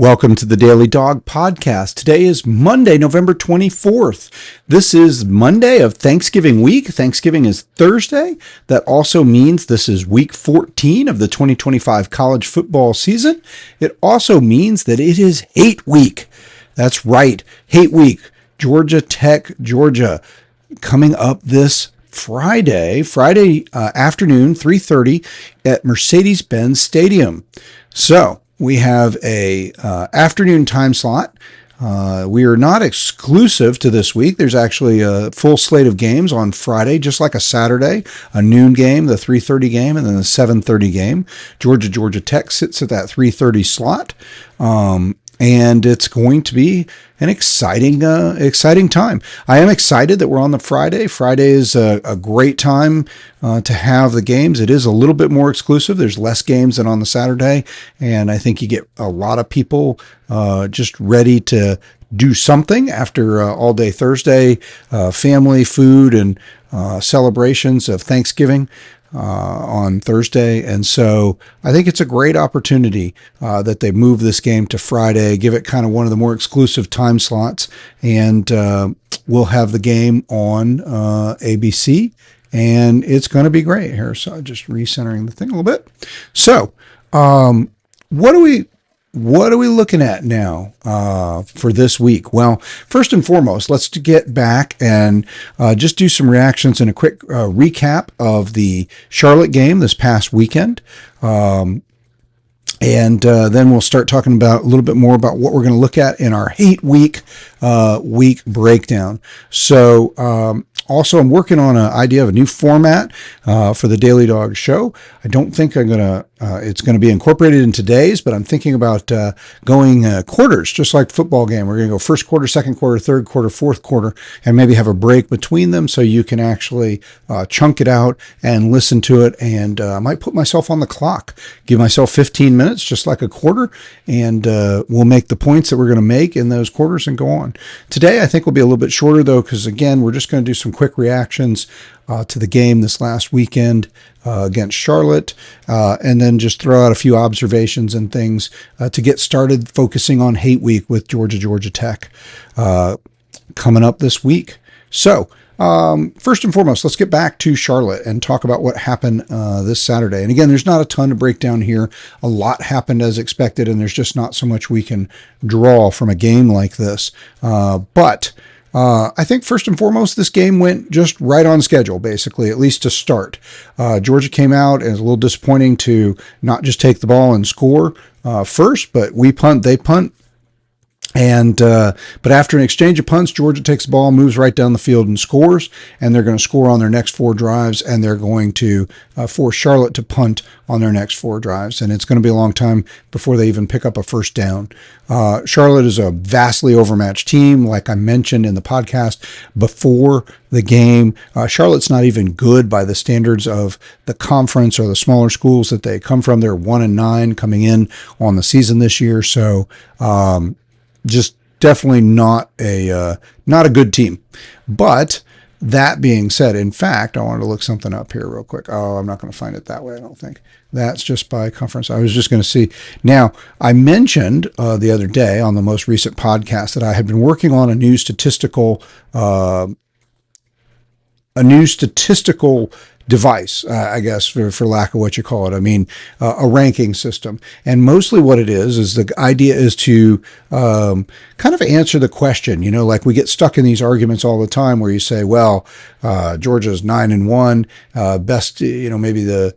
Welcome to the Daily Dawg Podcast. Today is Monday, November 24th. This is Monday of Thanksgiving week. Thanksgiving is Thursday. That also means this is week 14 of the 2025 college football season. It also means that it is Hate Week. That's right, Hate Week. Georgia Tech, Georgia, coming up this Friday afternoon, 3:30 at Mercedes-Benz Stadium. So, we have a afternoon time slot. We are not exclusive to this week. There's actually a full slate of games on Friday, just like a Saturday, a noon game, the 3:30 game, and then the 7:30 game. Georgia Tech sits at that 3:30 slot. And it's going to be an exciting time. I am excited that we're on the Friday. Friday is a great time to have the games. It is a little bit more exclusive. There's less games than on the Saturday, and I think you get a lot of people just ready to do something after all day Thursday, family, food, and celebrations of Thanksgiving on Thursday. And so I think it's a great opportunity that they move this game to Friday, give it kind of one of the more exclusive time slots, and we'll have the game on ABC, and it's going to be great here. So just recentering the thing a little bit. So what are we looking at now for this week? Well, first and foremost, let's get back and just do some reactions and a quick recap of the Charlotte game this past weekend. And then we'll start talking about a little bit more about what we're going to look at in our Hate Week breakdown. So also, I'm working on an idea of a new format for the Daily Dawg show. I don't think it's going to be incorporated in today's, but I'm thinking about going quarters, just like football game. We're going to go first quarter, second quarter, third quarter, fourth quarter, and maybe have a break between them so you can actually chunk it out and listen to it. And I might put myself on the clock, give myself 15 minutes, just like a quarter, and we'll make the points that we're going to make in those quarters and go on. Today, I think will be a little bit shorter, though, because, again, we're just going to do some quick reactions to the game this last weekend against Charlotte, and then just throw out a few observations and things to get started focusing on Hate Week with Georgia Tech coming up this week. So, first and foremost, let's get back to Charlotte and talk about what happened this Saturday. And again, there's not a ton to break down here. A lot happened as expected, and there's just not so much we can draw from a game like this. But I think first and foremost, this game went just right on schedule, basically, at least to start. Georgia came out, and it was a little disappointing to not just take the ball and score first, but we punt, they punt. And but after an exchange of punts, Georgia takes the ball, moves right down the field and scores, and they're going to score on their next 4 drives, and they're going to force Charlotte to punt on their next 4 drives, and it's going to be a long time before they even pick up a first down. Charlotte is a vastly overmatched team, like I mentioned in the podcast before the game. Charlotte's not even good by the standards of the conference or the smaller schools that they come from. They're 1-9 coming in on the season this year, so just definitely not a good team. But that being said, in fact, I wanted to look something up here real quick. Oh, I'm not going to find it that way, I don't think. That's just by conference. I was just going to see. Now, I mentioned the other day on the most recent podcast that I had been working on a new statistical device, I guess, for lack of what you call it. I mean, a ranking system. And mostly what it is the idea is to kind of answer the question, like we get stuck in these arguments all the time where you say, well, Georgia's 9-1, best, maybe the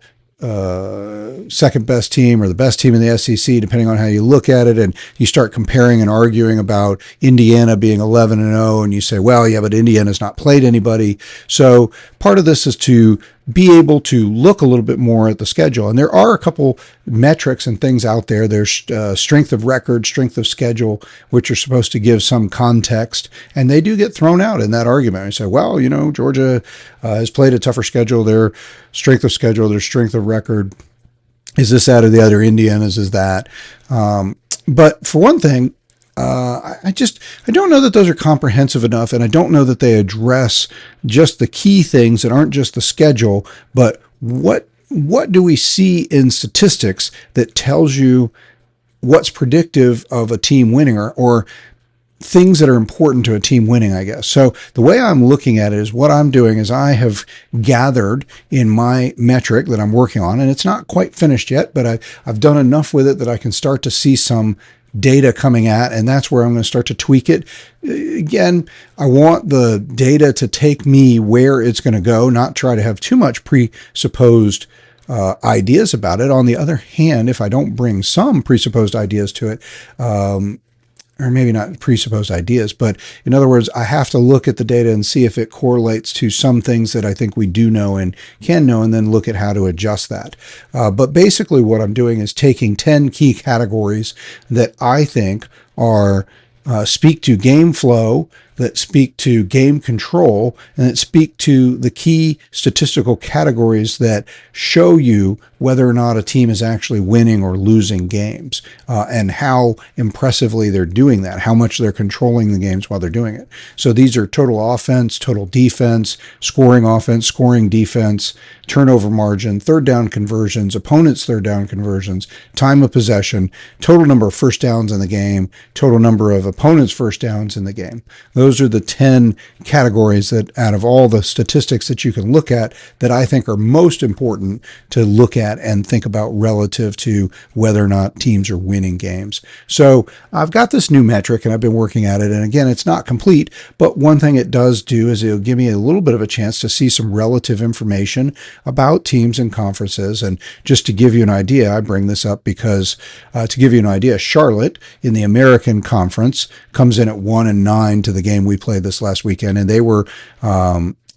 second best team or the best team in the SEC, depending on how you look at it. And you start comparing and arguing about Indiana being 11-0, and you say, well, yeah, but Indiana's not played anybody. So part of this is to be able to look a little bit more at the schedule. And there are a couple metrics and things out there. There's strength of record, strength of schedule, which are supposed to give some context. And they do get thrown out in that argument. I say, well, Georgia has played a tougher schedule. Their strength of schedule, their strength of record is this, that, or the other. Indiana's is that. But for one thing, I don't know that those are comprehensive enough, and I don't know that they address just the key things that aren't just the schedule, but what do we see in statistics that tells you what's predictive of a team winning, or things that are important to a team winning, I guess. So the way I'm looking at it is, what I'm doing is I have gathered in my metric that I'm working on, and it's not quite finished yet, but I've done enough with it that I can start to see some data coming at, and that's where I'm going to start to tweak it. Again, I want the data to take me where it's going to go, not try to have too much presupposed ideas about it. On the other hand, if I don't bring some presupposed ideas to it, or maybe not presupposed ideas, but in other words, I have to look at the data and see if it correlates to some things that I think we do know and can know, and then look at how to adjust that. But basically what I'm doing is taking 10 key categories that I think are speak to game flow, that speak to game control, and that speak to the key statistical categories that show you whether or not a team is actually winning or losing games, and how impressively they're doing that, how much they're controlling the games while they're doing it. So these are total offense, total defense, scoring defense, turnover margin, third down conversions, opponents' third down conversions, time of possession, total number of first downs in the game, total number of opponents' first downs in the game. Those are the 10 categories that, out of all the statistics that you can look at, that I think are most important to look at and think about relative to whether or not teams are winning games. So I've got this new metric and I've been working at it. And again, it's not complete, but one thing it does do is it'll give me a little bit of a chance to see some relative information about teams and conferences. And just to give you an idea, I bring this up because to give you an idea, Charlotte in the American Conference comes in at 1-9 to the game we played this last weekend, and they were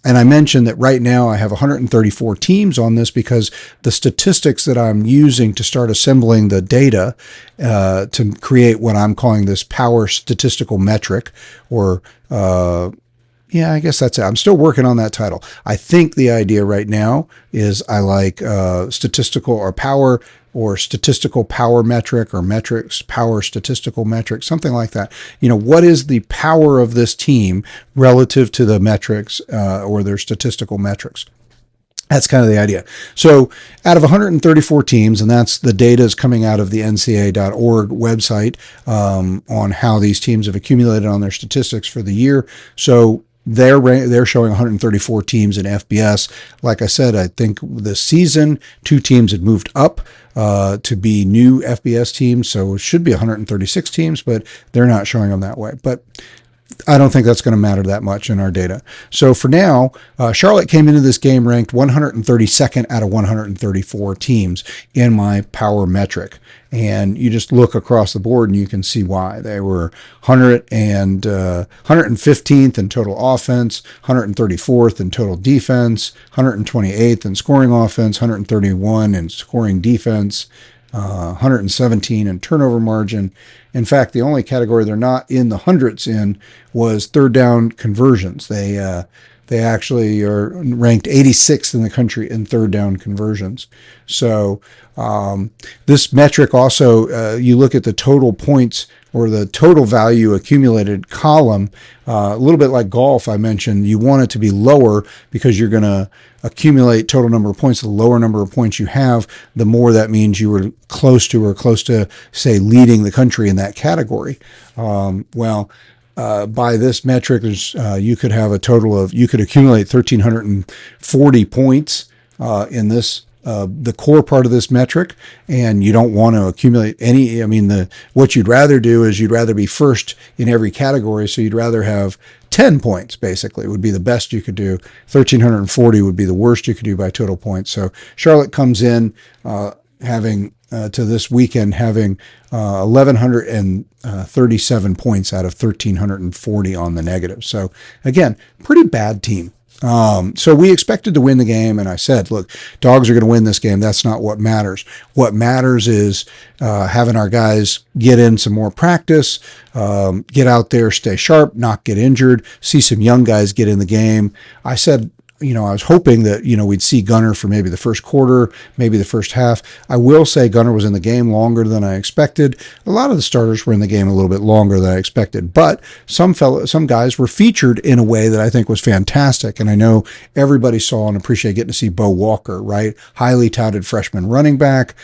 and I mentioned that right now I have 134 teams on this because the statistics that I'm using to start assembling the data to create what I'm calling this power statistical metric, or yeah, I guess that's it. I'm still working on that title. I think the idea right now is I like statistical or power, or statistical power metric, or metrics power statistical metric, something like that. You know, what is the power of this team relative to the metrics or their statistical metrics? That's kind of the idea. So out of 134 teams, and that's the data is coming out of the NCAA.org website on how these teams have accumulated on their statistics for the year. So they're showing 134 teams in FBS. Like I said, I think this season, 2 teams had moved up to be new FBS teams. So it should be 136 teams, but they're not showing them that way. But I don't think that's going to matter that much in our data. So for now, Charlotte came into this game ranked 132nd out of 134 teams in my power metric. And you just look across the board and you can see why. They were 115th in total offense, 134th in total defense, 128th in scoring offense, 131 in scoring defense, 117 in turnover margin. In fact, the only category they're not in the hundreds in was third down conversions. They actually are ranked 86th in the country in third down conversions. So this metric also, you look at the total points or the total value accumulated column, a little bit like golf I mentioned, you want it to be lower because you're going to accumulate total number of points. The lower number of points you have, the more that means you were close to, say, leading the country in that category. By this metric, you could have a total of, you could accumulate 1,340 points in this, the core part of this metric, and you don't want to accumulate any. I mean, what you'd rather do is you'd rather be first in every category, so you'd rather have 10 points, basically, would be the best you could do. 1,340 would be the worst you could do by total points. So Charlotte comes in having to this weekend having 1,137 points out of 1,340 on the negative. So again, pretty bad team. So we expected to win the game, and I said, look, Dogs are going to win this game. That's not what matters. What matters is having our guys get in some more practice, get out there, stay sharp, not get injured, see some young guys get in the game. I said I was hoping that, we'd see Gunnar for maybe the first quarter, maybe the first half. I will say Gunnar was in the game longer than I expected. A lot of the starters were in the game a little bit longer than I expected, but some guys were featured in a way that I think was fantastic. And I know everybody saw and appreciated getting to see Bo Walker, right? Highly touted freshman running back.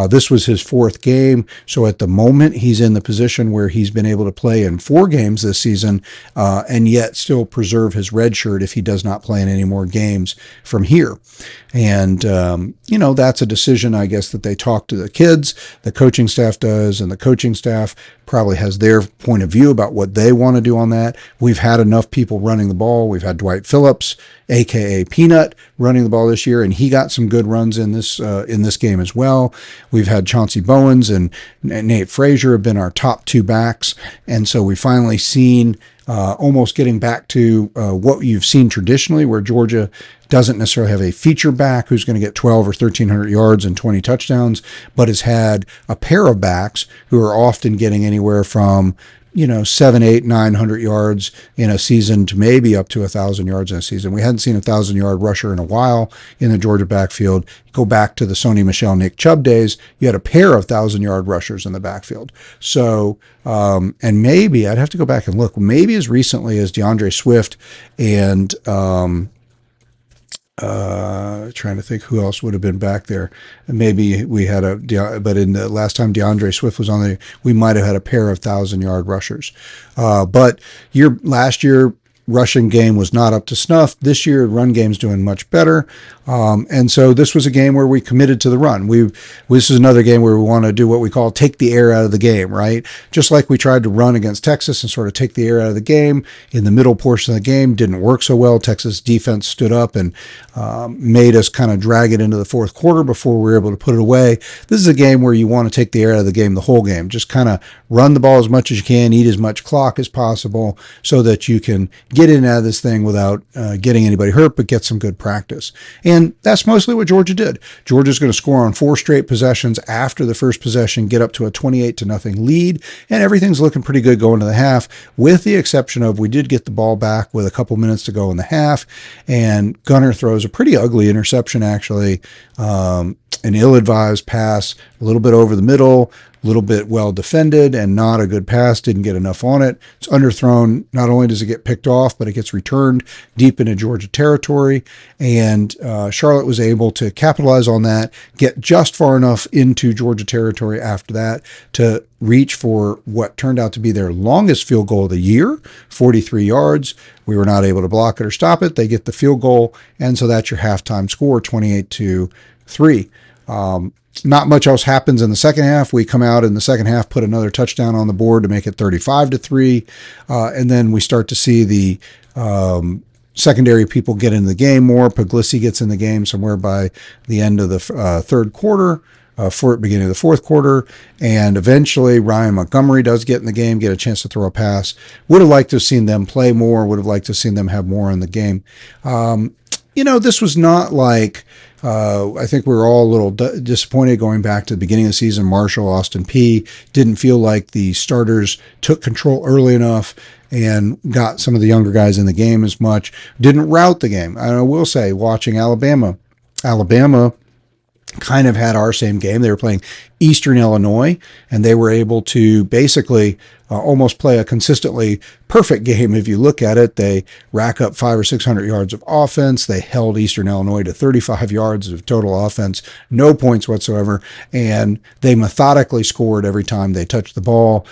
This was his fourth game. So at the moment, he's in the position where he's been able to play in 4 games this season, and yet still preserve his red shirt if he does not play in any more games from here. And, that's a decision, I guess, that they talk to the kids, the coaching staff does, and the coaching staff probably has their point of view about what they want to do on that. We've had enough people running the ball. We've had Dwight Phillips, aka Peanut, running the ball this year, and he got some good runs in this game as well. We've had Chauncey Bowens and Nate Frazier have been our top 2 backs, and so we've finally seen almost getting back to what you've seen traditionally, where Georgia doesn't necessarily have a feature back who's going to get 12 or 1,300 yards and 20 touchdowns, but has had a pair of backs who are often getting anywhere from 7, 8, 900 yards in a season to maybe up to 1,000 yards in a season. We hadn't seen a 1,000-yard rusher in a while in the Georgia backfield. Go back to the Sony Michel, Nick Chubb days. You had a pair of 1,000-yard rushers in the backfield. So, and maybe I'd have to go back and look. Maybe as recently as DeAndre Swift and trying to think who else would have been back there. Maybe we had but in the last time DeAndre Swift was on there, we might have had a pair of 1,000-yard rushers. But last year, rushing game was not up to snuff. This year, run game's doing much better. And so this was a game where we committed to the run. This is another game where we want to do what we call take the air out of the game, right? Just like we tried to run against Texas and sort of take the air out of the game in the middle portion of the game, didn't work so well. Texas defense stood up and made us kind of drag it into the fourth quarter before we were able to put it away. This is a game where you want to take the air out of the game the whole game. Just kind of run the ball as much as you can, eat as much clock as possible so that you can get in and out of this thing without getting anybody hurt, but get some good practice. And that's mostly what Georgia did. Georgia's going to score on 4 straight possessions after the first possession, get up to a 28-0 lead, and everything's looking pretty good going to the half, with the exception of we did get the ball back with a couple minutes to go in the half, and Gunnar throws a pretty ugly interception, actually, an ill-advised pass, a little bit over the middle, a little bit well defended, and not a good pass, didn't get enough on it. It's underthrown. Not only does it get picked off, but it gets returned deep into Georgia territory, and Charlotte was able to capitalize on that, get just far enough into Georgia territory after that to reach for what turned out to be their longest field goal of the year, 43 yards. We were not able to block it or stop it. They get the field goal, and so that's your halftime score, 28-3. Not much else happens in the second half. We come out in the second half, put another touchdown on the board to make it 35-3. And then we start to see the secondary people get in the game more. Puglisi gets in the game somewhere by the end of the third quarter, beginning of the fourth quarter. And eventually Ryan Montgomery does get in the game, get a chance to throw a pass. Would have liked to have seen them play more, would have liked to have seen them have more in the game. This was not like, I think we were all a little disappointed going back to the beginning of the season. Marshall, Austin P didn't feel like the starters took control early enough and got some of the younger guys in the game as much. Didn't rout the game. I will say, watching Alabama kind of had our same game. They were playing Eastern Illinois, and they were able to basically almost play a consistently perfect game. If you look at it, they rack up 500 or 600 yards of offense. They held Eastern Illinois to 35 yards of total offense, no points whatsoever, and they methodically scored every time they touched the ball.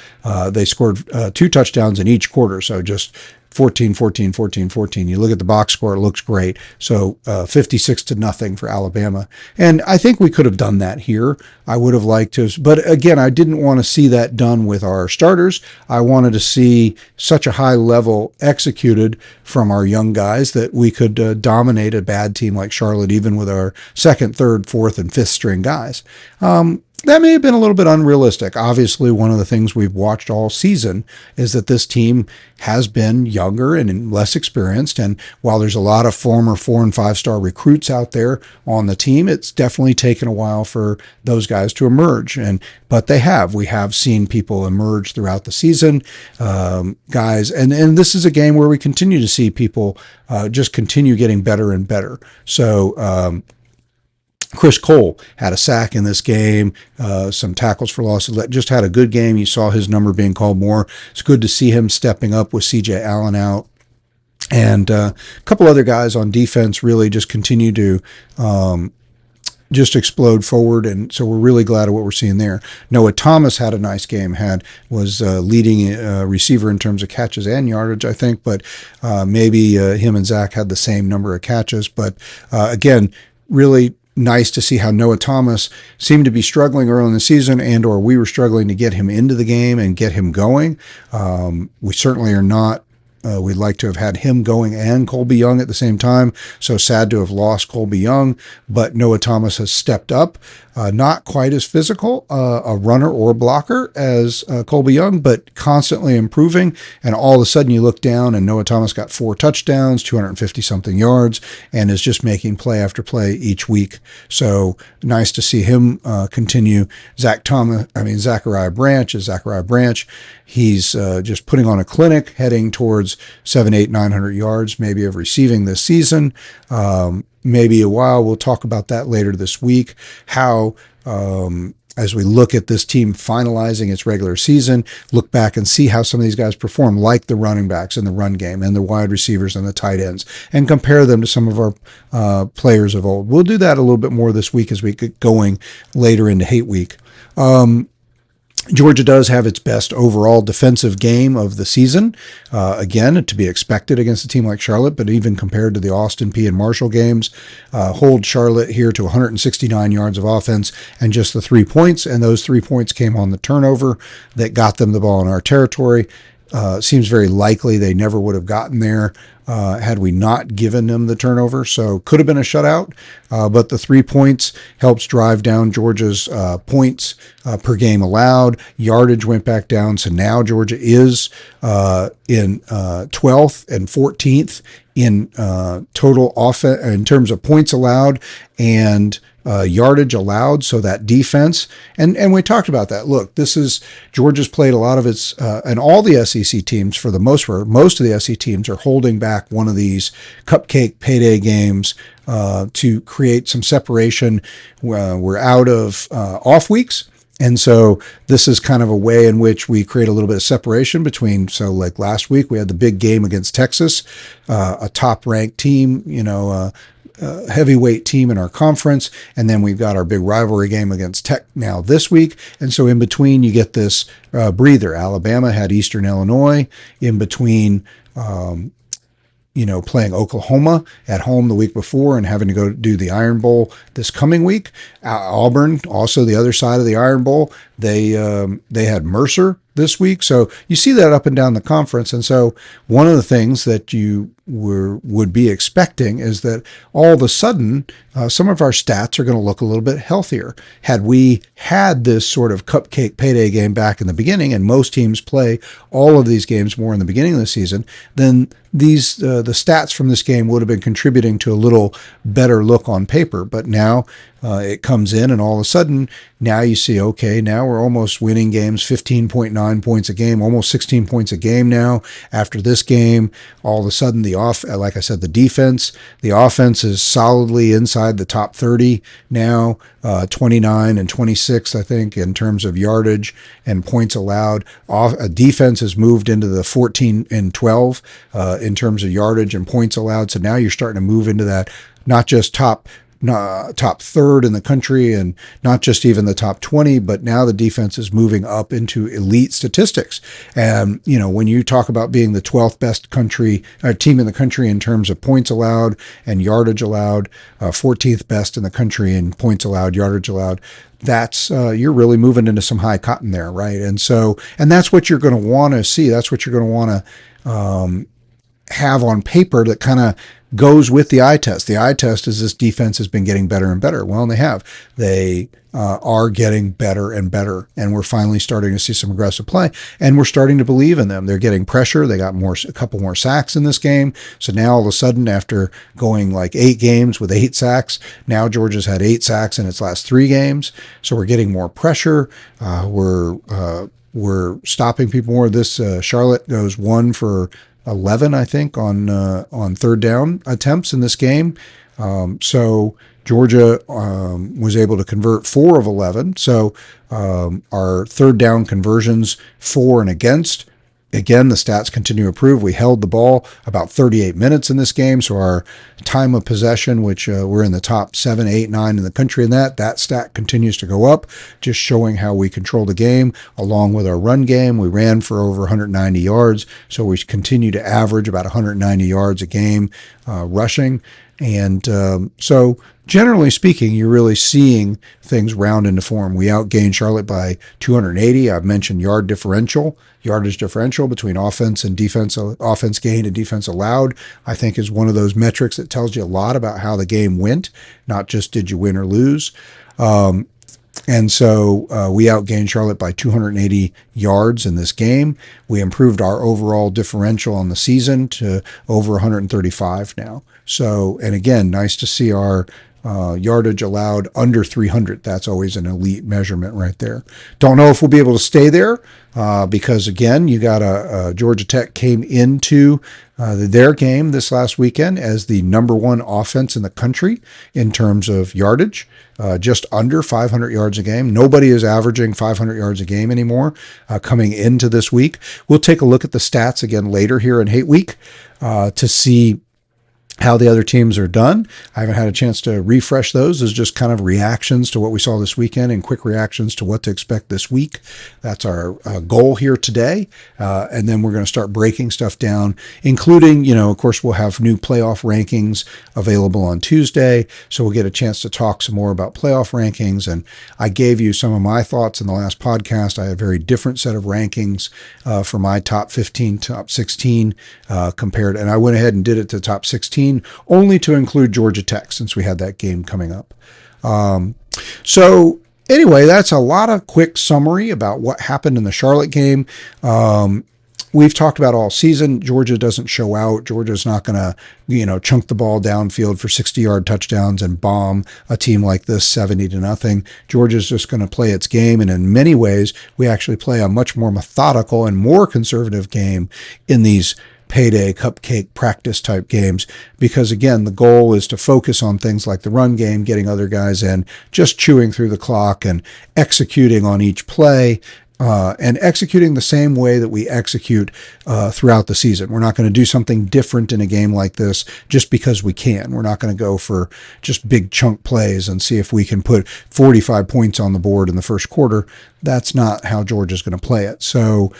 They scored 2 touchdowns in each quarter, so just 14, 14, 14, 14. You look at the box score, it looks great. So 56-0 for Alabama. And I think we could have done that here. I would have liked to, but again, I didn't want to see that done with our starters. I wanted to see such a high level executed from our young guys that we could dominate a bad team like Charlotte, even with our second, third, fourth, and fifth string guys. That may have been a little bit unrealistic. Obviously, one of the things we've watched all season is that this team has been younger and less experienced. And while there's a lot of former 4 and 5 star recruits out there on the team, it's definitely taken a while for those guys to emerge. But they have. We have seen people emerge throughout the season, guys. And this is a game where we continue to see people just continue getting better and better. So, Chris Cole had a sack in this game, some tackles for loss. Just had a good game. You saw his number being called more. It's good to see him stepping up with C.J. Allen out. And a couple other guys on defense really just continue to just explode forward, and so we're really glad of what we're seeing there. Noah Thomas had a nice game, was leading receiver in terms of catches and yardage, I think, but maybe him and Zach had the same number of catches. But again, really nice to see how Noah Thomas seemed to be struggling early in the season, or we were struggling to get him into the game and get him going. We certainly are not. We'd like to have had him going and Colby Young at the same time. So sad to have lost Colby Young, but Noah Thomas has stepped up. Not quite as physical, a runner or blocker as Colby Young, but constantly improving. And all of a sudden you look down and Noah Thomas got 4 touchdowns, 250-something yards, and is just making play after play each week. So nice to see him continue. Zachariah Branch. He's just putting on a clinic, heading towards 700, 800, 900 yards, maybe of receiving this season. Maybe a while. We'll talk about that later this week. How, as we look at this team finalizing its regular season, look back and see how some of these guys perform, like the running backs in the run game and the wide receivers and the tight ends, and compare them to some of our players of old. We'll do that a little bit more this week as we get going later into Hate Week. Georgia does have its best overall defensive game of the season. Again, to be expected against a team like Charlotte, but even compared to the Austin Peay and Marshall games, hold Charlotte here to 169 yards of offense and just the 3 points. And those 3 points came on the turnover that got them the ball in our territory. Seems very likely they never would have gotten there had we not given them the turnover. So could have been a shutout, but the 3 points helps drive down Georgia's points per game allowed. Yardage went back down, so now Georgia is in 12th and 14th in total offense in terms of points allowed and yardage allowed. So that defense, and we talked about that. Look, this is Georgia's played a lot of its, and all the SEC teams for the most part, most of the SEC teams are holding back one of these cupcake payday games to create some separation. We're out of off weeks. And so this is kind of a way in which we create a little bit of separation between, so like last week, we had the big game against Texas, a top ranked team, heavyweight team in our conference. And then we've got our big rivalry game against Tech now this week. And so in between, you get this breather. Alabama had Eastern Illinois in between, playing Oklahoma at home the week before and having to go do the Iron Bowl this coming week. Auburn, also the other side of the Iron Bowl, they had Mercer this week. So you see that up and down the conference. And so one of the things that you would be expecting is that all of a sudden some of our stats are going to look a little bit healthier. Had we had this sort of cupcake payday game back in the beginning, and most teams play all of these games more in the beginning of the season, then the stats from this game would have been contributing to a little better look on paper. But now it comes in, and all of a sudden now you see, okay, now we're almost winning games 15.9 points a game, almost 16 points a game now. After this game, all of a sudden like I said, the offense is solidly inside the top 30 now, 29 and 26, I think, in terms of yardage and points allowed. Defense has moved into the 14 and 12 in terms of yardage and points allowed. So now you're starting to move into that, not just top third in the country and not just even the top 20, but now the defense is moving up into elite statistics. And, when you talk about being the 12th best team in the country in terms of points allowed and yardage allowed, 14th best in the country in points allowed, yardage allowed, that's you're really moving into some high cotton there, right? And that's what you're going to want to see. That's what you're going to want to have on paper that kind of goes with the eye test. The eye test is this defense has been getting better and better. Well, and they have. They are getting better and better, and we're finally starting to see some aggressive play, and we're starting to believe in them. They're getting pressure. They got a couple more sacks in this game. So now all of a sudden, after going like 8 games with 8 sacks, now Georgia's had 8 sacks in its last 3 games. So we're getting more pressure. We're stopping people more. This Charlotte goes 1 for 11, I think, on third down attempts in this game. So Georgia was able to convert 4 of 11. So our third down conversions for and against. Again, the stats continue to improve. We held the ball about 38 minutes in this game. So our time of possession, which we're in the top 7, 8, 9 in the country in that stat continues to go up, just showing how we control the game along with our run game. We ran for over 190 yards. So we continue to average about 190 yards a game rushing. And so generally speaking, you're really seeing things round into form. We outgained Charlotte by 280. I've mentioned yardage differential between offense and defense, offense gained and defense allowed, I think is one of those metrics that tells you a lot about how the game went, not just did you win or lose. And so we outgained Charlotte by 280 yards in this game. We improved our overall differential on the season to over 135 now. So, and again, nice to see our yardage allowed under 300. That's always an elite measurement right there. Don't know if we'll be able to stay there because, again, you got Georgia Tech came into their game this last weekend as the number 1 offense in the country in terms of yardage, just under 500 yards a game. Nobody is averaging 500 yards a game anymore coming into this week. We'll take a look at the stats again later here in Hate Week to see how the other teams are done. I haven't had a chance to refresh those as just kind of reactions to what we saw this weekend and quick reactions to what to expect this week. That's our goal here today. And then we're going to start breaking stuff down, including, of course, we'll have new playoff rankings available on Tuesday. So we'll get a chance to talk some more about playoff rankings. And I gave you some of my thoughts in the last podcast. I had a very different set of rankings for my top 15, top 16 compared. And I went ahead and did it to top 16. Only to include Georgia Tech since we had that game coming up. So anyway, that's a lot of quick summary about what happened in the Charlotte game. We've talked about all season. Georgia doesn't show out. Georgia's not going to, chunk the ball downfield for 60-yard touchdowns and bomb a team like this 70-0. Georgia's just going to play its game. And in many ways, we actually play a much more methodical and more conservative game in these payday cupcake practice type games, because again, the goal is to focus on things like the run game, getting other guys in, just chewing through the clock and executing on each play, and executing the same way that we execute throughout the season. We're not going to do something different in a game like this just because we can. We're not going to go for just big chunk plays and see if we can put 45 points on the board in the first quarter. That's not how Georgia's going to play it. So,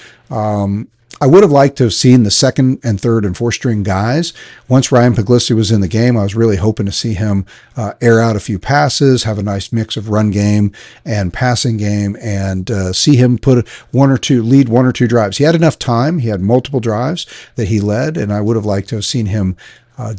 I would have liked to have seen the second and third and fourth string guys. Once Ryan Puglisi was in the game, I was really hoping to see him air out a few passes, have a nice mix of run game and passing game, and see him lead one or two drives. He had enough time. He had multiple drives that he led, and I would have liked to have seen him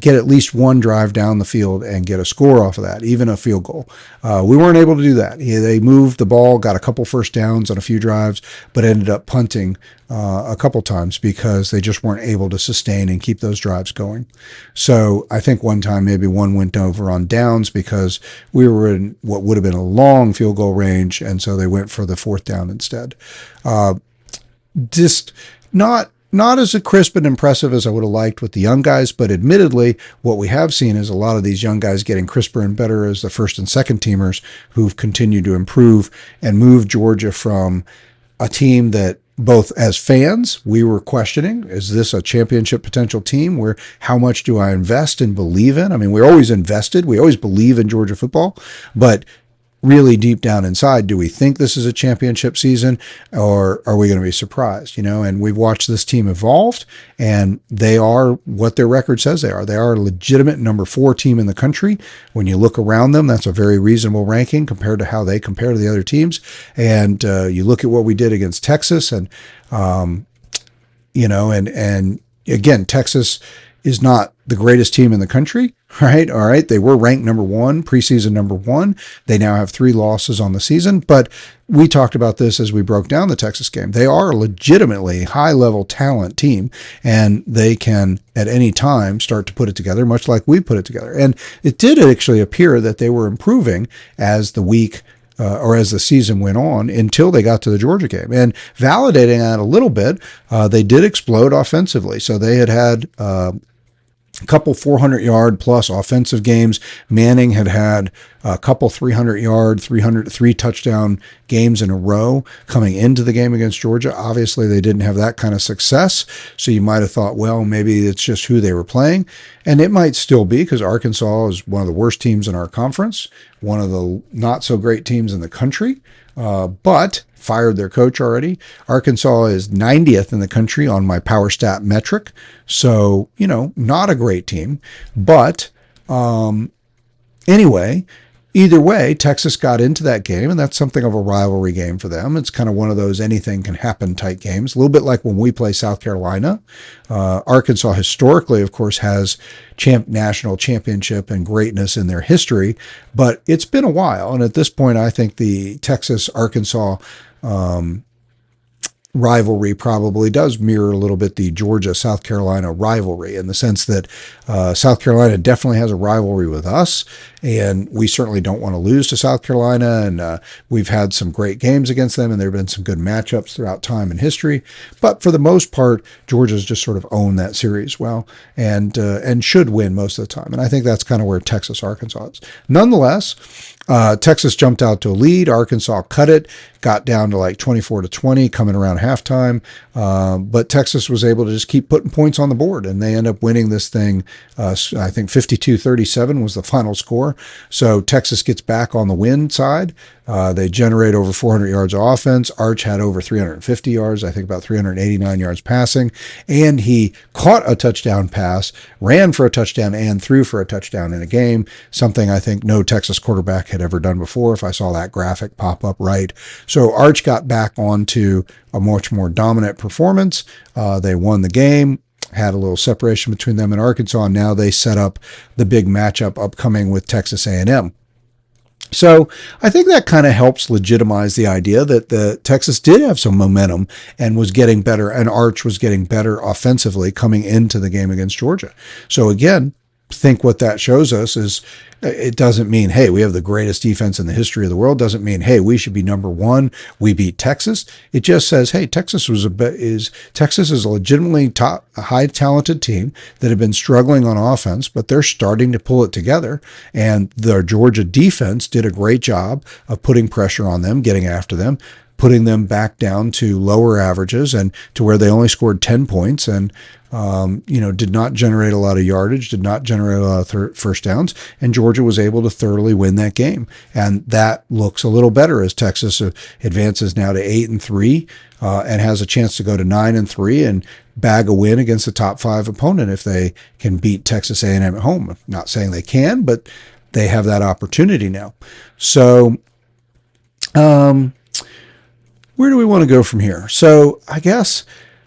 get at least one drive down the field and get a score off of that, even a field goal. We weren't able to do that. They moved the ball, got a couple first downs on a few drives, but ended up punting a couple times because they just weren't able to sustain and keep those drives going. So I think one time maybe one went over on downs because we were in what would have been a long field goal range, and so they went for the fourth down instead. Just not as crisp and impressive as I would have liked with the young guys, but admittedly, what we have seen is a lot of these young guys getting crisper and better as the first and second teamers who've continued to improve and move Georgia from a team that both as fans, we were questioning, is this a championship potential team? Where how much do I invest and believe in? I mean, we're always invested. We always believe in Georgia football, but really deep down inside, do we think this is a championship season, or are we going to be surprised? And we've watched this team evolve, and they are what their record says they are. They are a legitimate number 4 team in the country. When you look around them, that's a very reasonable ranking compared to how they compare to the other teams. And you look at what we did against Texas, and and again, Texas is not the greatest team in the country, right? All right. They were ranked number one, preseason number one. They now have 3 losses on the season, but we talked about this as we broke down the Texas game. They are a legitimately high-level talent team, and they can at any time start to put it together, much like we put it together. And it did actually appear that they were improving as the week or as the season went on until they got to the Georgia game. And validating that a little bit, they did explode offensively. So they had a couple 400-yard plus offensive games. Manning had a couple 300-yard, 3 touchdown games in a row coming into the game against Georgia. Obviously, they didn't have that kind of success, so you might have thought, well, maybe it's just who they were playing. And it might still be, because Arkansas is one of the worst teams in our conference, one of the not-so-great teams in the country, but fired their coach already. Arkansas is 90th in the country on my power stat metric. So, not a great team. But anyway, either way, Texas got into that game, and that's something of a rivalry game for them. It's kind of one of those anything can happen type games, a little bit like when we play South Carolina. Arkansas historically, of course, has national championship and greatness in their history, but it's been a while. And at this point, I think the Texas-Arkansas rivalry probably does mirror a little bit the Georgia-South Carolina rivalry, in the sense that South Carolina definitely has a rivalry with us, and we certainly don't want to lose to South Carolina, and we've had some great games against them, and there have been some good matchups throughout time and history. But for the most part, Georgia's just sort of owned that series well, and should win most of the time. And I think that's kind of where Texas-Arkansas is. Nonetheless, Texas jumped out to a lead. Arkansas cut it, got down to like 24-20 coming around halftime. But Texas was able to just keep putting points on the board, and they end up winning this thing. I think 52-37 was the final score. So Texas gets back on the win side. They generate over 400 yards of offense. Arch had over 350 yards, I think about 389 yards passing, and he caught a touchdown pass, ran for a touchdown, and threw for a touchdown in a game, something I think no Texas quarterback had ever done before, if I saw that graphic pop up right. So Arch got back onto a much more dominant performance. They won the game, had a little separation between them and Arkansas, and now they set up the big matchup upcoming with Texas A&M. So I think that kind of helps legitimize the idea that the Texas did have some momentum and was getting better, and Arch was getting better offensively coming into the game against Georgia. So again, think what that shows us is it doesn't mean, hey, we have the greatest defense in the history of the world. Doesn't mean, hey, we should be number one. We beat Texas. It just says, hey, Texas is a legitimately top, a high talented team that have been struggling on offense, but they're starting to pull it together. And the Georgia defense did a great job of putting pressure on them, getting after them, putting them back down to lower averages and to where they only scored 10 points and, did not generate a lot of yardage, did not generate a lot of first downs, and Georgia was able to thoroughly win that game. And that looks a little better as Texas advances now to 8-3 and has a chance to go to 9-3 and bag a win against a top 5 opponent if they can beat Texas A&M at home. I'm not saying they can, but they have that opportunity now. So, where do we want to go from here? So I guess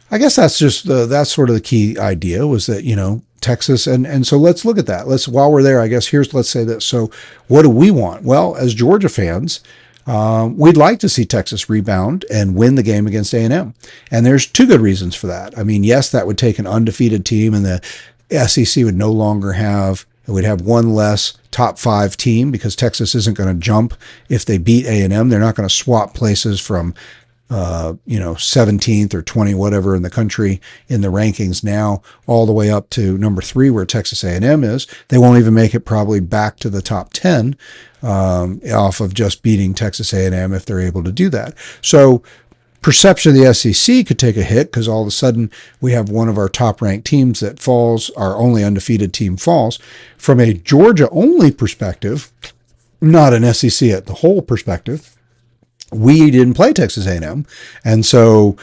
that's just that's sort of the key idea, was that, Texas. And so let's look at that. While we're there, I guess let's say this. So what do we want? Well, as Georgia fans, we'd like to see Texas rebound and win the game against A&M. And there's 2 good reasons for that. I mean, yes, that would take an undefeated team, and the SEC would no longer have, it would have one less top 5 team, because Texas isn't going to jump if they beat A&M. They're not going to swap places from 17th or 20, whatever in the country in the rankings now, all the way up to number 3 where Texas A&M is. They won't even make it probably back to the top 10 off of just beating Texas A&M if they're able to do that. So perception of the SEC could take a hit, because all of a sudden we have one of our top ranked teams that falls, our only undefeated team falls. From a Georgia only perspective, not an SEC at the whole perspective, we didn't play Texas A&M. And so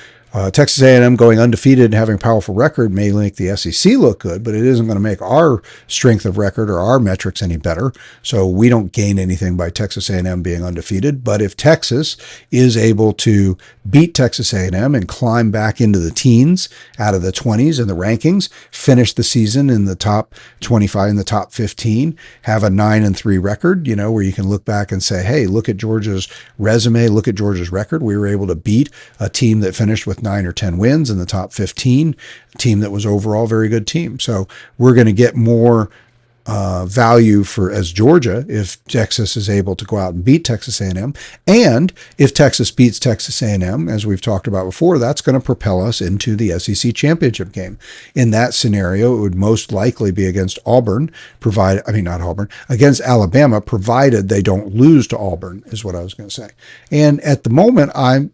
Texas A&M going undefeated and having a powerful record may make the SEC look good, but it isn't going to make our strength of record or our metrics any better. So we don't gain anything by Texas A&M being undefeated. But if Texas is able to beat Texas A&M and climb back into the teens out of the 20s in the rankings, finish the season in the top 25, in the top 15, have a 9-3 record, where you can look back and say, hey, look at Georgia's resume, look at Georgia's record. We were able to beat a team that finished with 9 or 10 wins in the top 15, a team that was overall a very good team. So we're going to get more value as Georgia if Texas is able to go out and beat Texas A&M. And if Texas beats Texas A&M, as we've talked about before, that's going to propel us into the SEC championship game. In that scenario, it would most likely be against against Alabama, provided they don't lose to Auburn, is what I was going to say. And at the moment, I'm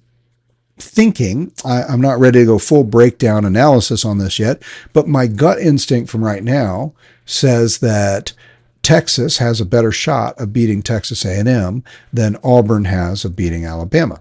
not ready to go full breakdown analysis on this yet, but my gut instinct from right now says that Texas has a better shot of beating Texas A&M than Auburn has of beating Alabama.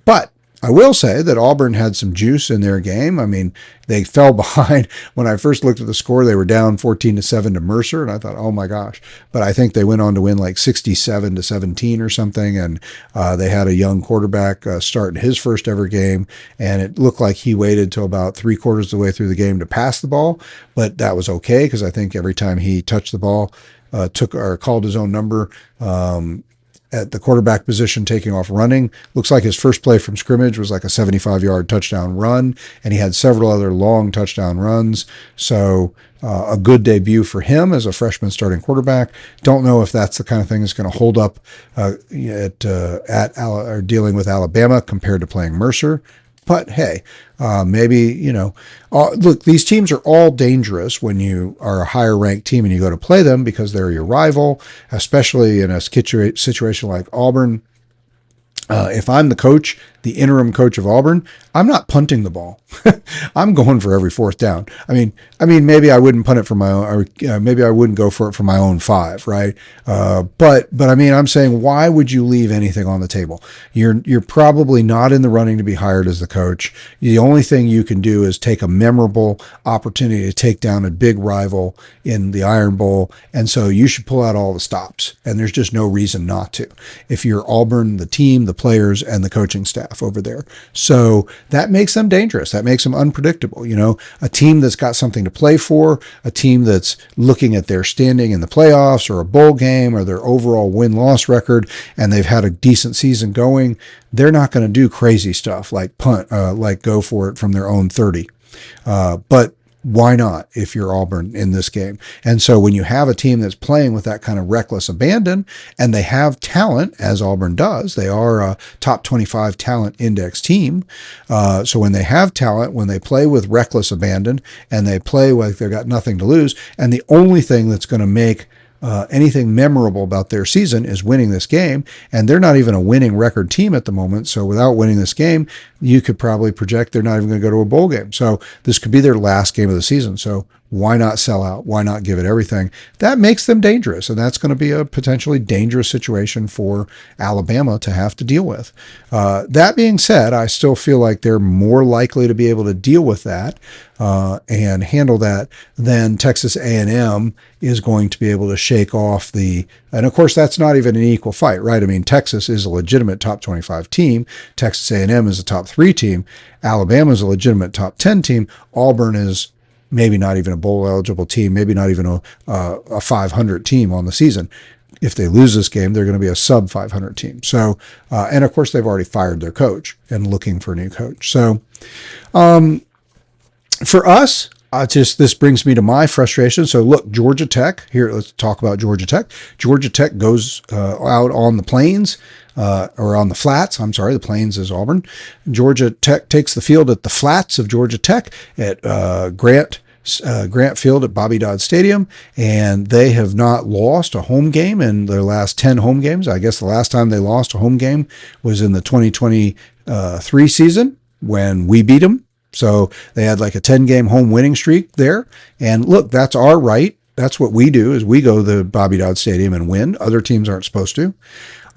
But I will say that Auburn had some juice in their game. I mean, they fell behind. When I first looked at the score, they were down 14-7 to Mercer, and I thought, oh my gosh. But I think they went on to win like 67-17 or something, and they had a young quarterback start in his first ever game, and it looked like he waited till about 3/4 of the way through the game to pass the ball, but that was okay because I think every time he touched the ball, called his own number, at the quarterback position, taking off running. Looks like his first play from scrimmage was like a 75-yard touchdown run, and he had several other long touchdown runs. So a good debut for him as a freshman starting quarterback. Don't know if that's the kind of thing that's going to hold up dealing with Alabama compared to playing Mercer. But hey, maybe, look, these teams are all dangerous when you are a higher ranked team and you go to play them because they're your rival, especially in a situation like Auburn. If I'm the coach, the interim coach of Auburn, I'm not punting the ball. I'm going for every fourth down. I mean, maybe I wouldn't punt it for my own, or maybe I wouldn't go for it for my own 5, right? But I mean, I'm saying, why would you leave anything on the table? You're probably not in the running to be hired as the coach. The only thing you can do is take a memorable opportunity to take down a big rival in the Iron Bowl, and so you should pull out all the stops. And there's just no reason not to. If you're Auburn, the team, the players, and the coaching staff over there. So that makes them dangerous. That makes them unpredictable. A team that's got something to play for, a team that's looking at their standing in the playoffs or a bowl game or their overall win-loss record, and they've had a decent season going, they're not going to do crazy stuff like punt, like go for it from their own 30. But why not if you're Auburn in this game? And so when you have a team that's playing with that kind of reckless abandon, and they have talent, as Auburn does, they are a top 25 talent index team. So when they have talent, when they play with reckless abandon, and they play like they've got nothing to lose, and the only thing that's going to make anything memorable about their season is winning this game, and they're not even a winning record team at the moment. So without winning this game, you could probably project they're not even going to go to a bowl game. So this could be their last game of the season. So why not sell out? Why not give it everything? That makes them dangerous, and that's going to be a potentially dangerous situation for Alabama to have to deal with. That being said, I still feel like they're more likely to be able to deal with that and handle that than Texas A&M is going to be able to shake off the. And of course, that's not even an equal fight, right? I mean, Texas is a legitimate top 25 team. Texas A&M is a top 3 team. Alabama is a legitimate top 10 team. Auburn is maybe not even a bowl eligible team, maybe not even a 500 team on the season. If they lose this game, they're going to be a sub 500 team. So, and of course, they've already fired their coach and looking for a new coach. So, for us, this brings me to my frustration. So look, Georgia Tech, here, let's talk about Georgia Tech. Georgia Tech goes out on the plains, or on the flats. I'm sorry, the plains is Auburn. Georgia Tech takes the field at the flats of Georgia Tech at Grant Field at Bobby Dodd Stadium, and they have not lost a home game in their last 10 home games. I guess the last time they lost a home game was in the 2023 season when we beat them. So they had like a 10-game home winning streak there. And look, that's our right. That's what we do, is we go to the Bobby Dodd Stadium and win. Other teams aren't supposed to.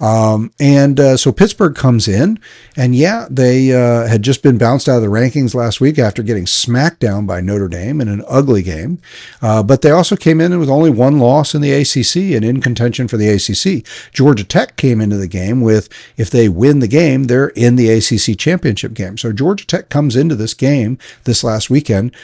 So Pittsburgh comes in, and yeah, they had just been bounced out of the rankings last week after getting smacked down by Notre Dame in an ugly game. But they also came in with only one loss in the ACC and in contention for the ACC. Georgia Tech came into the game with, if they win the game, they're in the ACC championship game. So Georgia Tech comes into this game this last weekend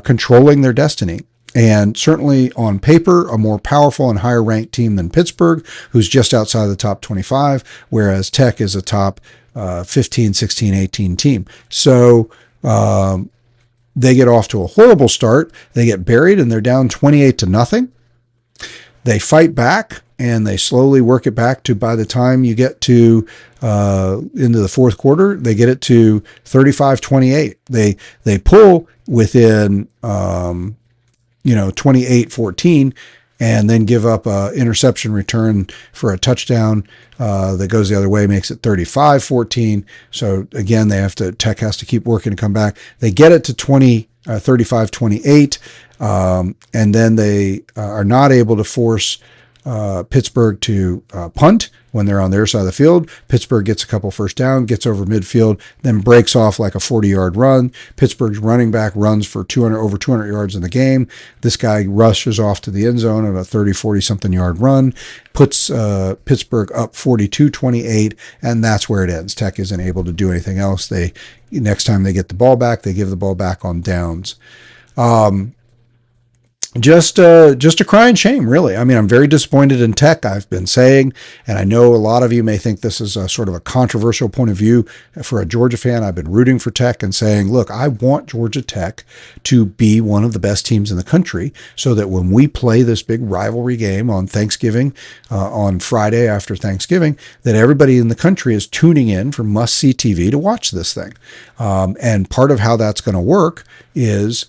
controlling their destiny. And certainly on paper, a more powerful and higher ranked team than Pittsburgh, who's just outside the top 25, whereas Tech is a top 15, 16, 18 team. So they get off to a horrible start. They get buried and they're down 28-0. They fight back and they slowly work it back to, by the time you get to into the fourth quarter, they get it to 35-28. They pull within 28-14, and then give up a interception return for a touchdown that goes the other way, makes it 35-14. So again, Tech has to keep working to come back. They get it to 35-28, and then they are not able to force Pittsburgh to punt when they're on their side of the field. Pittsburgh gets a couple first down, gets over midfield, then breaks off like a 40-yard run. Pittsburgh's running back runs for over 200 yards in the game. This guy rushes off to the end zone on a 30, 40-something yard run, puts Pittsburgh up 42-28, and that's where it ends. Tech isn't able to do anything else. Next time they get the ball back, they give the ball back on downs. Just a crying shame, really. I mean, I'm very disappointed in Tech, I've been saying, and I know a lot of you may think this is a sort of a controversial point of view for a Georgia fan. I've been rooting for Tech and saying, look, I want Georgia Tech to be one of the best teams in the country so that when we play this big rivalry game on Thanksgiving, on Friday after Thanksgiving, that everybody in the country is tuning in for must-see TV to watch this thing. And part of how that's going to work is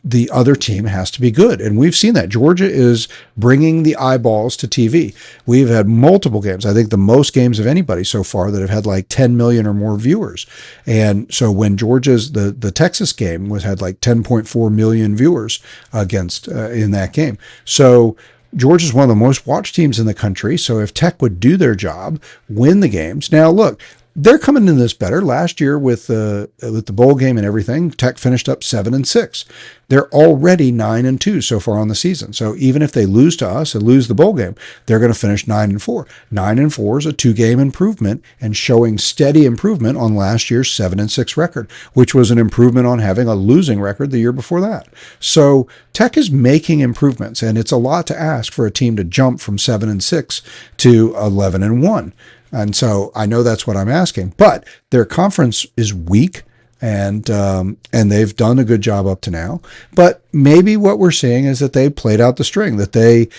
the other team has to be good. And we've seen that. Georgia is bringing the eyeballs to TV. We've had multiple games. I think the most games of anybody so far that have had like 10 million or more viewers. And so when Georgia's, the Texas game had like 10.4 million viewers against in that game. So Georgia's one of the most watched teams in the country. So if Tech would do their job, win the games. Now, look, they're coming into this better. Last year with the bowl game and everything, Tech finished up 7-6. They're already 9-2 so far on the season. So even if they lose to us and lose the bowl game, they're going to finish 9-4. 9-4 is a 2-game improvement and showing steady improvement on last year's 7-6 record, which was an improvement on having a losing record the year before that. So Tech is making improvements, and it's a lot to ask for a team to jump from 7-6 to 11-1. And so I know that's what I'm asking, but their conference is weak, and they've done a good job up to now. But maybe what we're seeing is that they played out the string, that they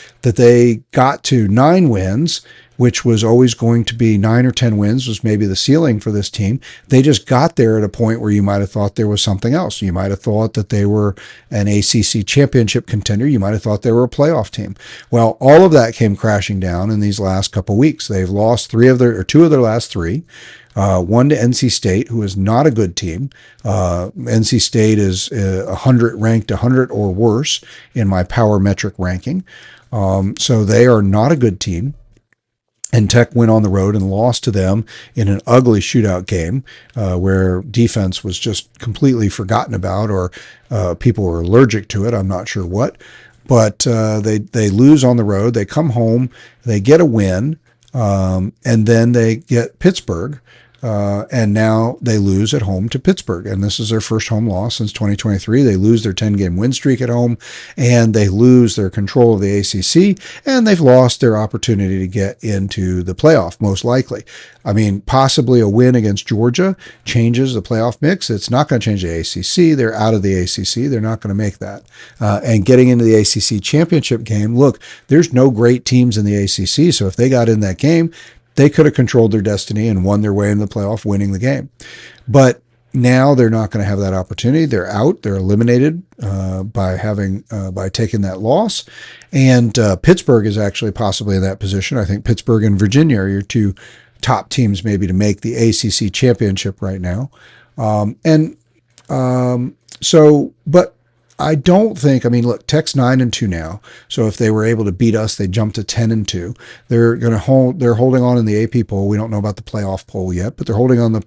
got to 9 wins, which was always going to be 9 or 10 wins was maybe the ceiling for this team. They just got there at a point where you might have thought there was something else. You might have thought that they were an ACC championship contender. You might have thought they were a playoff team. Well, all of that came crashing down in these last couple of weeks. They've lost 2 of their last 3. One to NC State, who is not a good team. NC State is ranked 100 or worse in my power metric ranking. So they are not a good team. And Tech went on the road and lost to them in an ugly shootout game where defense was just completely forgotten about, or people were allergic to it. I'm not sure what. But they lose on the road. They come home. They get a win. And then they get Pittsburgh. And now they lose at home to Pittsburgh. And this is their first home loss since 2023. They lose their 10-game win streak at home, and they lose their control of the ACC, and they've lost their opportunity to get into the playoff, most likely. I mean, possibly a win against Georgia changes the playoff mix. It's not going to change the ACC. They're out of the ACC. They're not going to make that. And getting into the ACC championship game, look, there's no great teams in the ACC, so if they got in that game, they could have controlled their destiny and won their way in the playoff, winning the game. But now they're not going to have that opportunity. They're out. They're eliminated by taking that loss. And Pittsburgh is actually possibly in that position. I think Pittsburgh and Virginia are your 2 top teams maybe to make the ACC championship right now. But I don't think. I mean, look, Tech's 9-2 now. So if they were able to beat us, they jump to 10-2. They're going to hold. They're holding on in the AP poll. We don't know about the playoff poll yet, but they're holding on the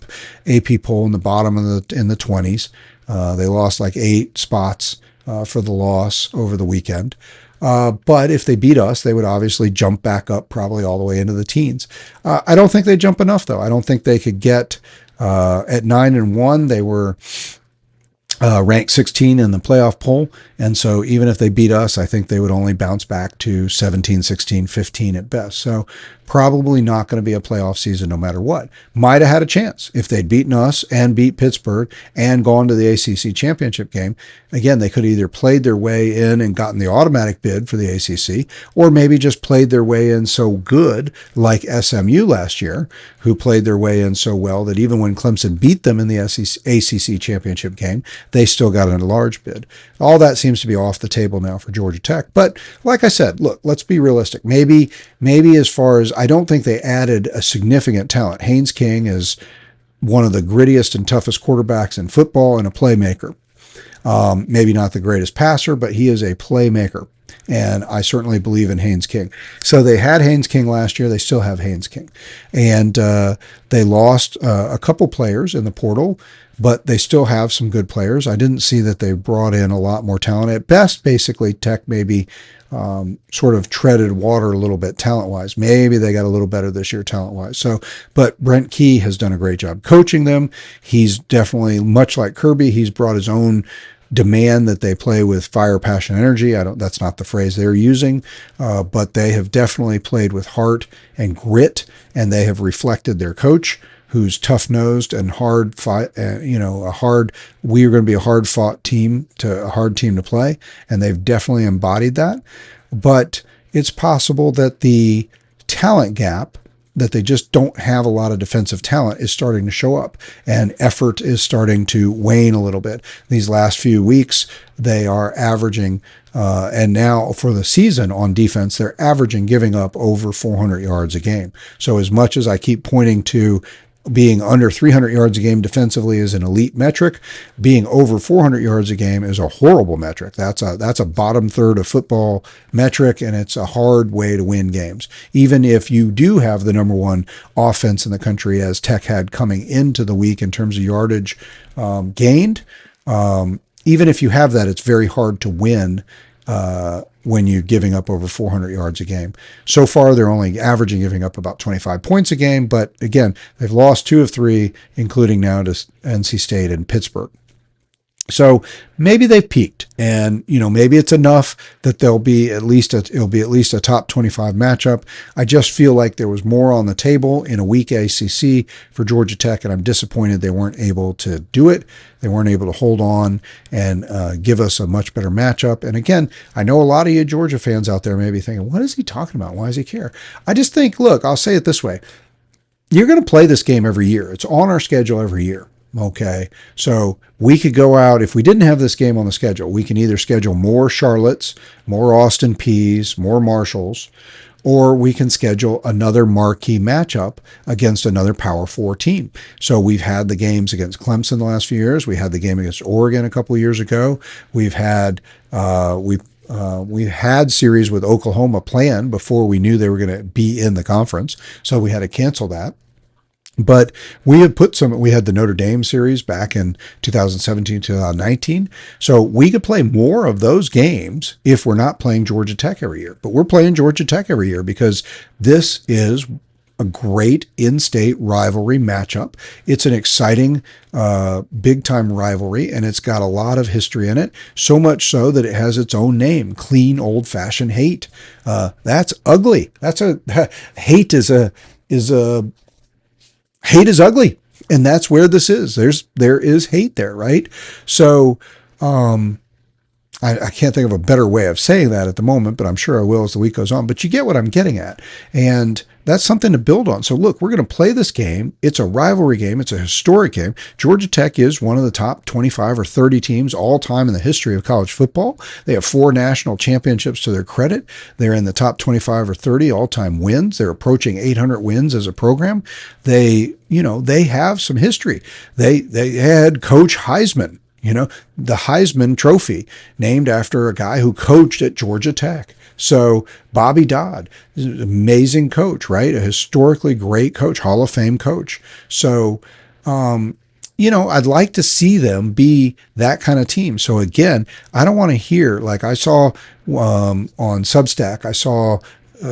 AP poll in the bottom of in the 20s. They lost like 8 spots for the loss over the weekend. But if they beat us, they would obviously jump back up probably all the way into the teens. I don't think they jump enough, though. I don't think they could get at 9-1. They were ranked 16 in the playoff poll. And so even if they beat us, I think they would only bounce back to 17, 16, 15 at best. So probably not going to be a playoff season no matter what. Might have had a chance if they'd beaten us and beat Pittsburgh and gone to the ACC championship game. Again, they could have either played their way in and gotten the automatic bid for the ACC, or maybe just played their way in so good, like SMU last year, who played their way in so well that even when Clemson beat them in the ACC championship game, they still got a large bid. All that seems to be off the table now for Georgia Tech. But like I said, look, let's be realistic. Maybe as far as, I don't think they added a significant talent. Haynes King is one of the grittiest and toughest quarterbacks in football and a playmaker. Maybe not the greatest passer, but he is a playmaker. And I certainly believe in Haynes King. So they had Haynes King last year. They still have Haynes King. And they lost a couple players in the portal, but they still have some good players. I didn't see that they brought in a lot more talent. At best, basically, Tech maybe sort of treaded water a little bit talent-wise. Maybe they got a little better this year talent-wise. So, but Brent Key has done a great job coaching them. He's definitely, much like Kirby, he's brought his own demand that they play with fire, passion, energy. That's not the phrase they're using, but they have definitely played with heart and grit, and they have reflected their coach, who's tough-nosed and hard fight, we're going to be a hard-fought team, a hard team to play, and they've definitely embodied that. But it's possible that the talent gap, that they just don't have a lot of defensive talent, is starting to show up, and effort is starting to wane a little bit. These last few weeks, they are averaging, and now for the season on defense, they're averaging giving up over 400 yards a game. So as much as I keep pointing to being under 300 yards a game defensively is an elite metric, being over 400 yards a game is a horrible metric. That's a bottom third of football metric, and it's a hard way to win games. Even if you do have the number one offense in the country, as Tech had coming into the week in terms of yardage gained, even if you have that, it's very hard to win when you're giving up over 400 yards a game. So far, they're only averaging giving up about 25 points a game, but again, they've lost 2 of 3, including now to NC State and Pittsburgh. So maybe they've peaked, and maybe it's enough that it'll be at least a top 25 matchup. I just feel like there was more on the table in a weak ACC for Georgia Tech, and I'm disappointed they weren't able to do it. They weren't able to hold on and give us a much better matchup. And again, I know a lot of you Georgia fans out there may be thinking, what is he talking about? Why does he care? I just think, look, I'll say it this way. You're going to play this game every year. It's on our schedule every year. Okay, so we could go out, if we didn't have this game on the schedule, we can either schedule more Charlottes, more Austin Peays, more Marshalls, or we can schedule another marquee matchup against another Power 4 team. So we've had the games against Clemson the last few years. We had the game against Oregon a couple of years ago. We've had series with Oklahoma planned before we knew they were going to be in the conference, so we had to cancel that. But we had we had the Notre Dame series back in 2017, 2019. So we could play more of those games if we're not playing Georgia Tech every year. But we're playing Georgia Tech every year because this is a great in-state rivalry matchup. It's an exciting, big-time rivalry, and it's got a lot of history in it, so much so that it has its own name, Clean Old-Fashioned Hate. That's ugly. Hate is ugly, and that's where this is. There is hate there, right? So I can't think of a better way of saying that at the moment, but I'm sure I will as the week goes on. But you get what I'm getting at, and that's something to build on. So look, we're going to play this game. It's a rivalry game. It's a historic game. Georgia Tech is one of the top 25 or 30 teams all time in the history of college football. They have 4 national championships to their credit. They're in the top 25 or 30 all-time wins. They're approaching 800 wins as a program. They have some history. They had Coach Heisman the Heisman Trophy named after a guy who coached at Georgia Tech. So Bobby Dodd is an amazing coach, right? A historically great coach, Hall of Fame coach. So, I'd like to see them be that kind of team. So again, I don't want to hear, like I saw on Substack, I saw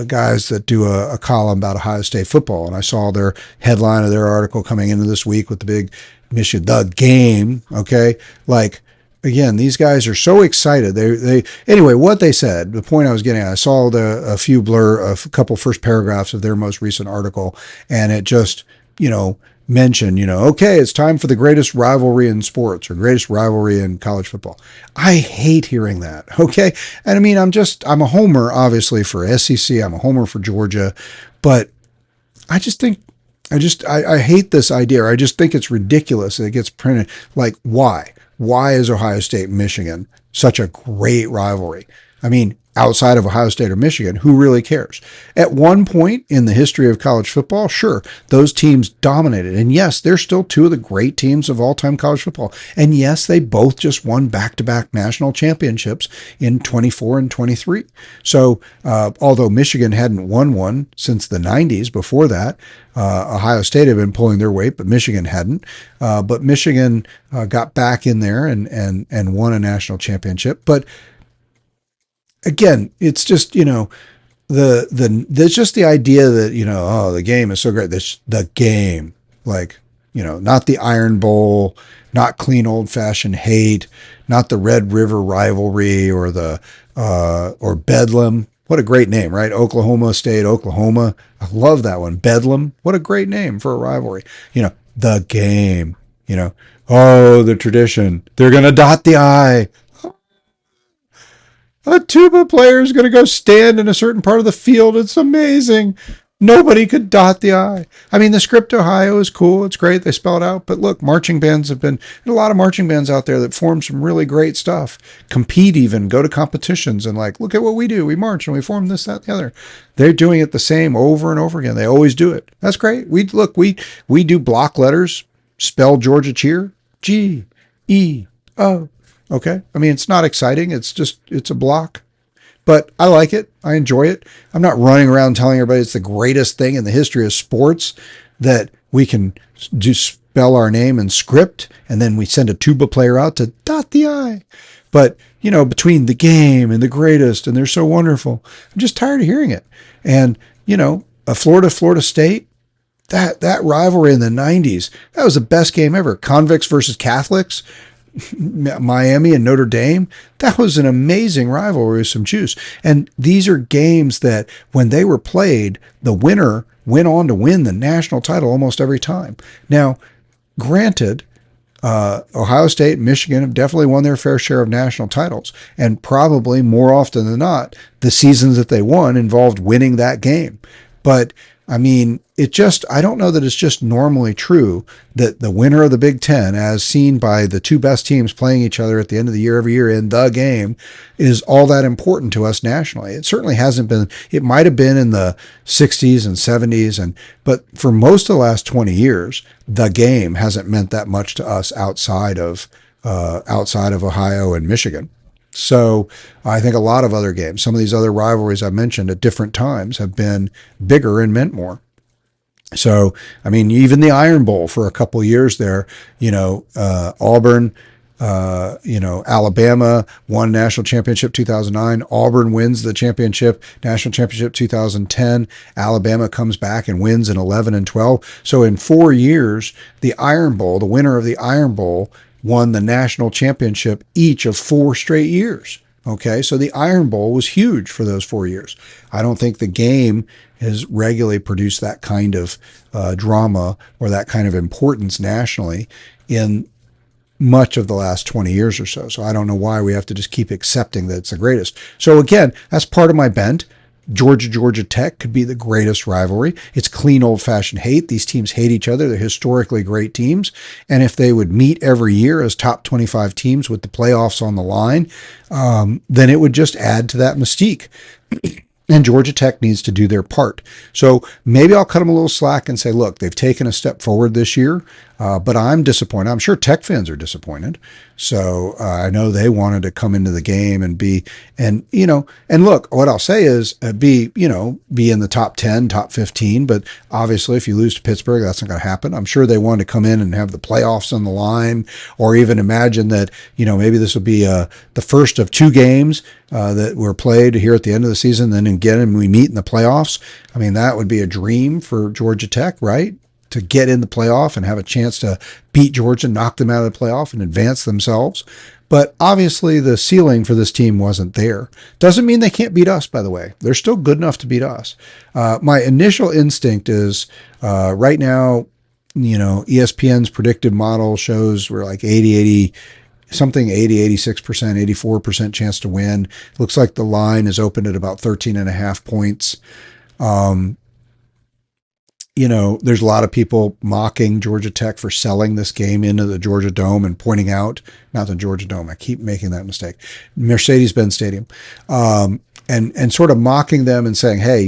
guys that do a column about Ohio State football, and I saw their headline of their article coming into this week with the big Michigan, the game. Okay. Like, again, these guys are so excited. Anyway, what they said, the point I was getting at, I saw a couple first paragraphs of their most recent article, and it just, mentioned, okay, it's time for the greatest rivalry in sports or greatest rivalry in college football. I hate hearing that. Okay. And I mean, I'm a homer, obviously, for SEC. I'm a homer for Georgia, but I just think, I hate this idea. I just think it's ridiculous that it gets printed. Like, why? Why is Ohio State and Michigan such a great rivalry? I mean, outside of Ohio State or Michigan, who really cares? At one point in the history of college football, sure, those teams dominated. And yes, they're still two of the great teams of all-time college football. And yes, they both just won back-to-back national championships in 24 and 23. So although Michigan hadn't won one since the 90s before that, Ohio State had been pulling their weight, but Michigan hadn't. But Michigan got back in there and won a national championship. But again, it's just, there's just the idea that, the game is so great. The game, like, not the Iron Bowl, not clean old fashioned hate, not the Red River rivalry or or Bedlam. What a great name, right? Oklahoma State, Oklahoma. I love that one. Bedlam. What a great name for a rivalry. The game, the tradition. They're going to dot the I. A tuba player is going to go stand in a certain part of the field. It's amazing. Nobody could dot the I. I mean, the script Ohio is cool. It's great. They spell it out. But look, marching bands there's a lot of marching bands out there that form some really great stuff. Compete even, go to competitions and like, look at what we do. We march and we form this, that, and the other. They're doing it the same over and over again. They always do it. That's great. We do block letters, spell Georgia cheer, G-E-O. Okay. I mean, it's not exciting. It's a block, but I like it. I enjoy it. I'm not running around telling everybody it's the greatest thing in the history of sports that we can spell our name in script and then we send a tuba player out to dot the I. But, between the game and the greatest, and they're so wonderful, I'm just tired of hearing it. And, a Florida State, that rivalry in the 90s, that was the best game ever. Convicts versus Catholics. Miami and Notre Dame, that was an amazing rivalry with some juice. And these are games that when they were played, the winner went on to win the national title almost every time. Now, granted, Ohio State and Michigan have definitely won their fair share of national titles, and probably more often than not, the seasons that they won involved winning that game. But I mean, I don't know that it's just normally true that the winner of the Big Ten, as seen by the two best teams playing each other at the end of the year every year in the game, is all that important to us nationally. It certainly hasn't been. It might have been in the 60s and 70s, but for most of the last 20 years, the game hasn't meant that much to us outside of Ohio and Michigan. So I think a lot of other games, some of these other rivalries I mentioned at different times have been bigger and meant more. So, I mean, even the Iron Bowl for a couple of years there, Auburn, Alabama won national championship 2009. Auburn wins the national championship 2010. Alabama comes back and wins in 11 and 12. So in 4 years, the Iron Bowl, the winner of the Iron Bowl, won the national championship each of 4 straight years. Okay, so the Iron Bowl was huge for those 4 years. I don't think the game has regularly produced that kind of drama or that kind of importance nationally in much of the last 20 years or so. So I don't know why we have to just keep accepting that it's the greatest. So again, that's part of my bent. Georgia Tech could be the greatest rivalry. It's clean old-fashioned hate. These teams hate each other. They're historically great teams. And if they would meet every year as top 25 teams with the playoffs on the line, then it would just add to that mystique. And Georgia Tech needs to do their part. So maybe I'll cut them a little slack and say, look, they've taken a step forward this year. But I'm disappointed. I'm sure Tech fans are disappointed. So I know they wanted to come into the game and and look, what I'll say is be in the top 10, top 15. But obviously, if you lose to Pittsburgh, that's not going to happen. I'm sure they wanted to come in and have the playoffs on the line, or even imagine that, maybe this will be the first of two games that were played here at the end of the season. Then again, we meet in the playoffs. I mean, that would be a dream for Georgia Tech, right? To get in the playoff and have a chance to beat Georgia, knock them out of the playoff and advance themselves. But obviously the ceiling for this team wasn't there. Doesn't mean they can't beat us, by the way. They're still good enough to beat us. My initial instinct is right now, ESPN's predictive model shows we're like 80, 86%, 84% chance to win. It looks like the line is open at about 13.5 points. There's a lot of people mocking Georgia Tech for selling this game into the Georgia Dome and pointing out, not the Georgia Dome, I keep making that mistake, Mercedes-Benz Stadium, and sort of mocking them and saying, hey,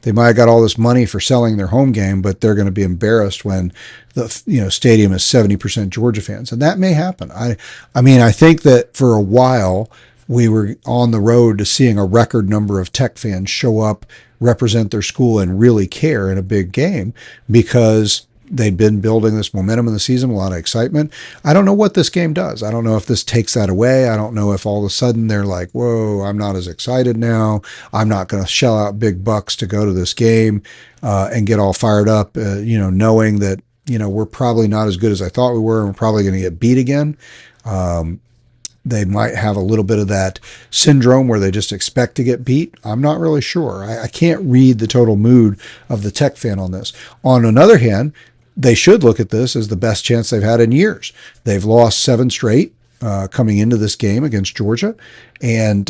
they might have got all this money for selling their home game, but they're going to be embarrassed when the stadium is 70% Georgia fans. And that may happen. I mean, I think that for a while we were on the road to seeing a record number of Tech fans show up, represent their school, and really care in a big game because they'd been building this momentum in the season, a lot of excitement. I don't know what this game does. I don't know if this takes that away. I don't know if all of a sudden they're like, whoa, I'm not as excited now. I'm not going to shell out big bucks to go to this game and get all fired up, knowing that, we're probably not as good as I thought we were, and we're probably going to get beat again. They might have a little bit of that syndrome where they just expect to get beat. I'm not really sure. I can't read the total mood of the Tech fan on this. On another hand, they should look at this as the best chance they've had in years. They've lost 7 straight coming into this game against Georgia. And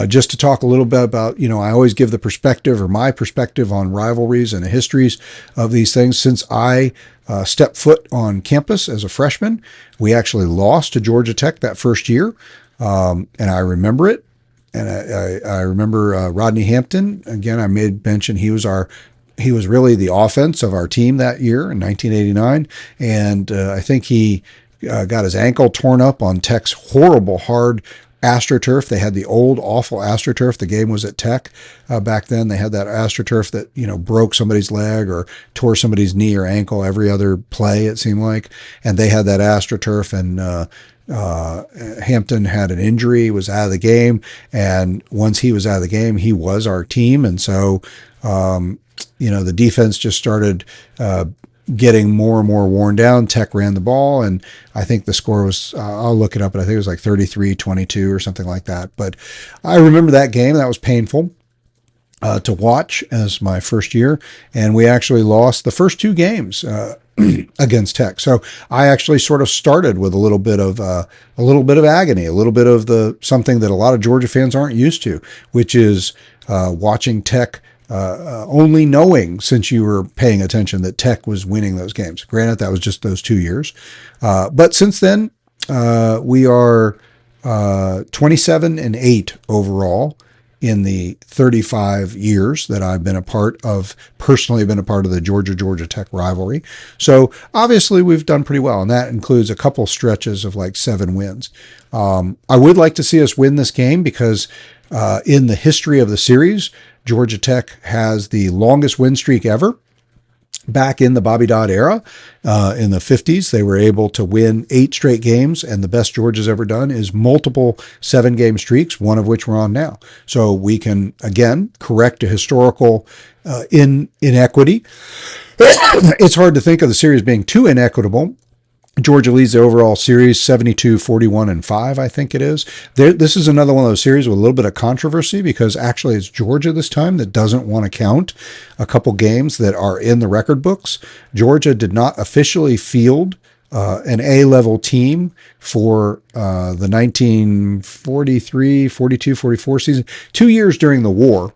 just to talk a little bit about, I always give the perspective or my perspective on rivalries and the histories of these things. Since I stepped foot on campus as a freshman, we actually lost to Georgia Tech that first year. And I remember it. And I remember Rodney Hampton. Again, I made mention he was really the offense of our team that year in 1989. And I think he got his ankle torn up on Tech's horrible, hard AstroTurf. They had the old awful AstroTurf. The game was at Tech back then. They had that AstroTurf that broke somebody's leg or tore somebody's knee or ankle every other play, it seemed like. And they had that AstroTurf, and Hampton had an injury, was out of the game, and once he was out of the game, he was our team. And so the defense just started getting more and more worn down. Tech ran the ball, and I think the score was, I'll look it up, but I think it was like 33-22 or something like that. But I remember that game. That was painful to watch as my first year, and we actually lost the first 2 games against Tech. So I actually sort of started with a little bit of agony, a little bit of something that a lot of Georgia fans aren't used to, which is watching Tech. Only knowing, since you were paying attention, that Tech was winning those games. Granted, that was just those 2 years. But since then, we are 27-8 overall in the 35 years that I've been personally been a part of the Georgia Tech rivalry. So obviously we've done pretty well, and that includes a couple stretches of like 7 wins. I would like to see us win this game because in the history of the series, Georgia Tech has the longest win streak ever. Back in the Bobby Dodd era, in the 50s, they were able to win 8 straight games, and the best Georgia's ever done is multiple 7-game streaks, one of which we're on now. So we can, again, correct a historical inequity. It's hard to think of the series being too inequitable. Georgia leads the overall series 72-41-5, I think it is. This is another one of those series with a little bit of controversy because actually it's Georgia this time that doesn't want to count a couple games that are in the record books. Georgia did not officially field an A-level team for the 1943, 42, 44 season. 2 years during the war,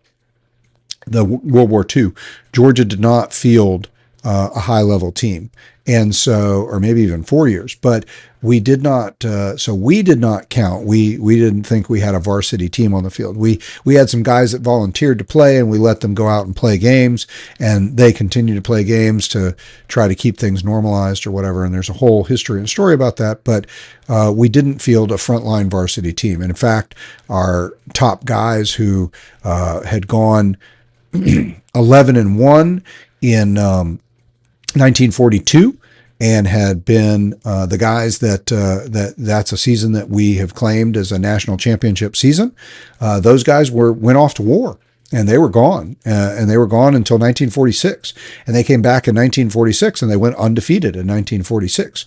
the World War II, Georgia did not field a high level team. And so, or maybe even 4 years, but we did not, so we did not count. We didn't think we had a varsity team on the field. We had some guys that volunteered to play, and we let them go out and play games, and they continue to play games to try to keep things normalized or whatever. And there's a whole history and story about that, but we didn't field a frontline varsity team. And in fact, our top guys who had gone 11-1 in 1942 and had been the guys that's a season that we have claimed as a national championship season. Those guys went off to war, and they were gone, and they were gone until 1946. And they came back in 1946, and they went undefeated in 1946,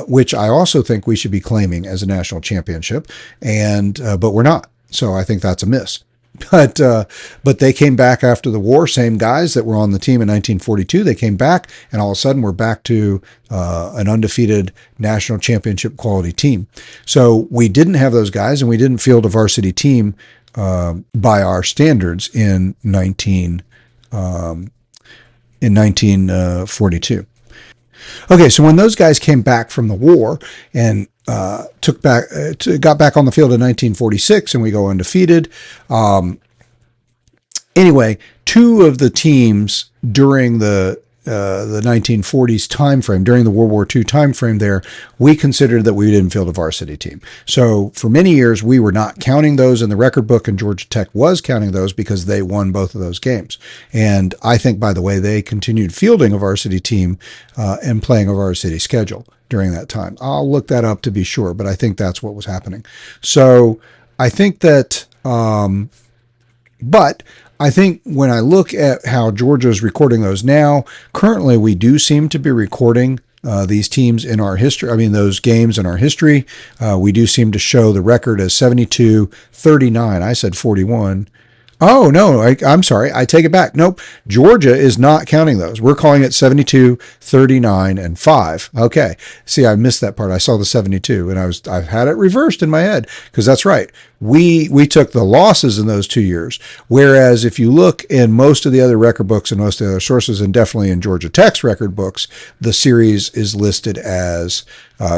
which I also think we should be claiming as a national championship, and but we're not. So I think that's a miss. But they came back after the war, same guys that were on the team in 1942. They came back, and all of a sudden we're back to an undefeated national championship quality team. So we didn't have those guys, and we didn't field a varsity team by our standards in 1942. Okay, so when those guys came back from the war and got back on the field in 1946, and we go undefeated. Anyway, two of the teams during the 1940s time frame, during the World War II time frame there, we considered that we didn't field a varsity team. So for many years, we were not counting those in the record book, and Georgia Tech was counting those because they won both of those games. And I think, by the way, they continued fielding a varsity team and playing a varsity schedule during that time. I'll look that up to be sure, but I think that's what was happening. So I think that, but I think when I look at how Georgia is recording those now, currently we do seem to be recording these teams in our history. I mean, those games in our history. We do seem to show the record as 72-39. I said 41. Oh, no, I'm sorry. I take it back. Nope. Georgia is not counting those. We're calling it 72, 39, and 5. Okay. See, I missed that part. I saw the 72, and I had it reversed in my head, because that's right. We took the losses in those 2 years, whereas if you look in most of the other record books and most of the other sources, and definitely in Georgia Tech's record books, the series is listed as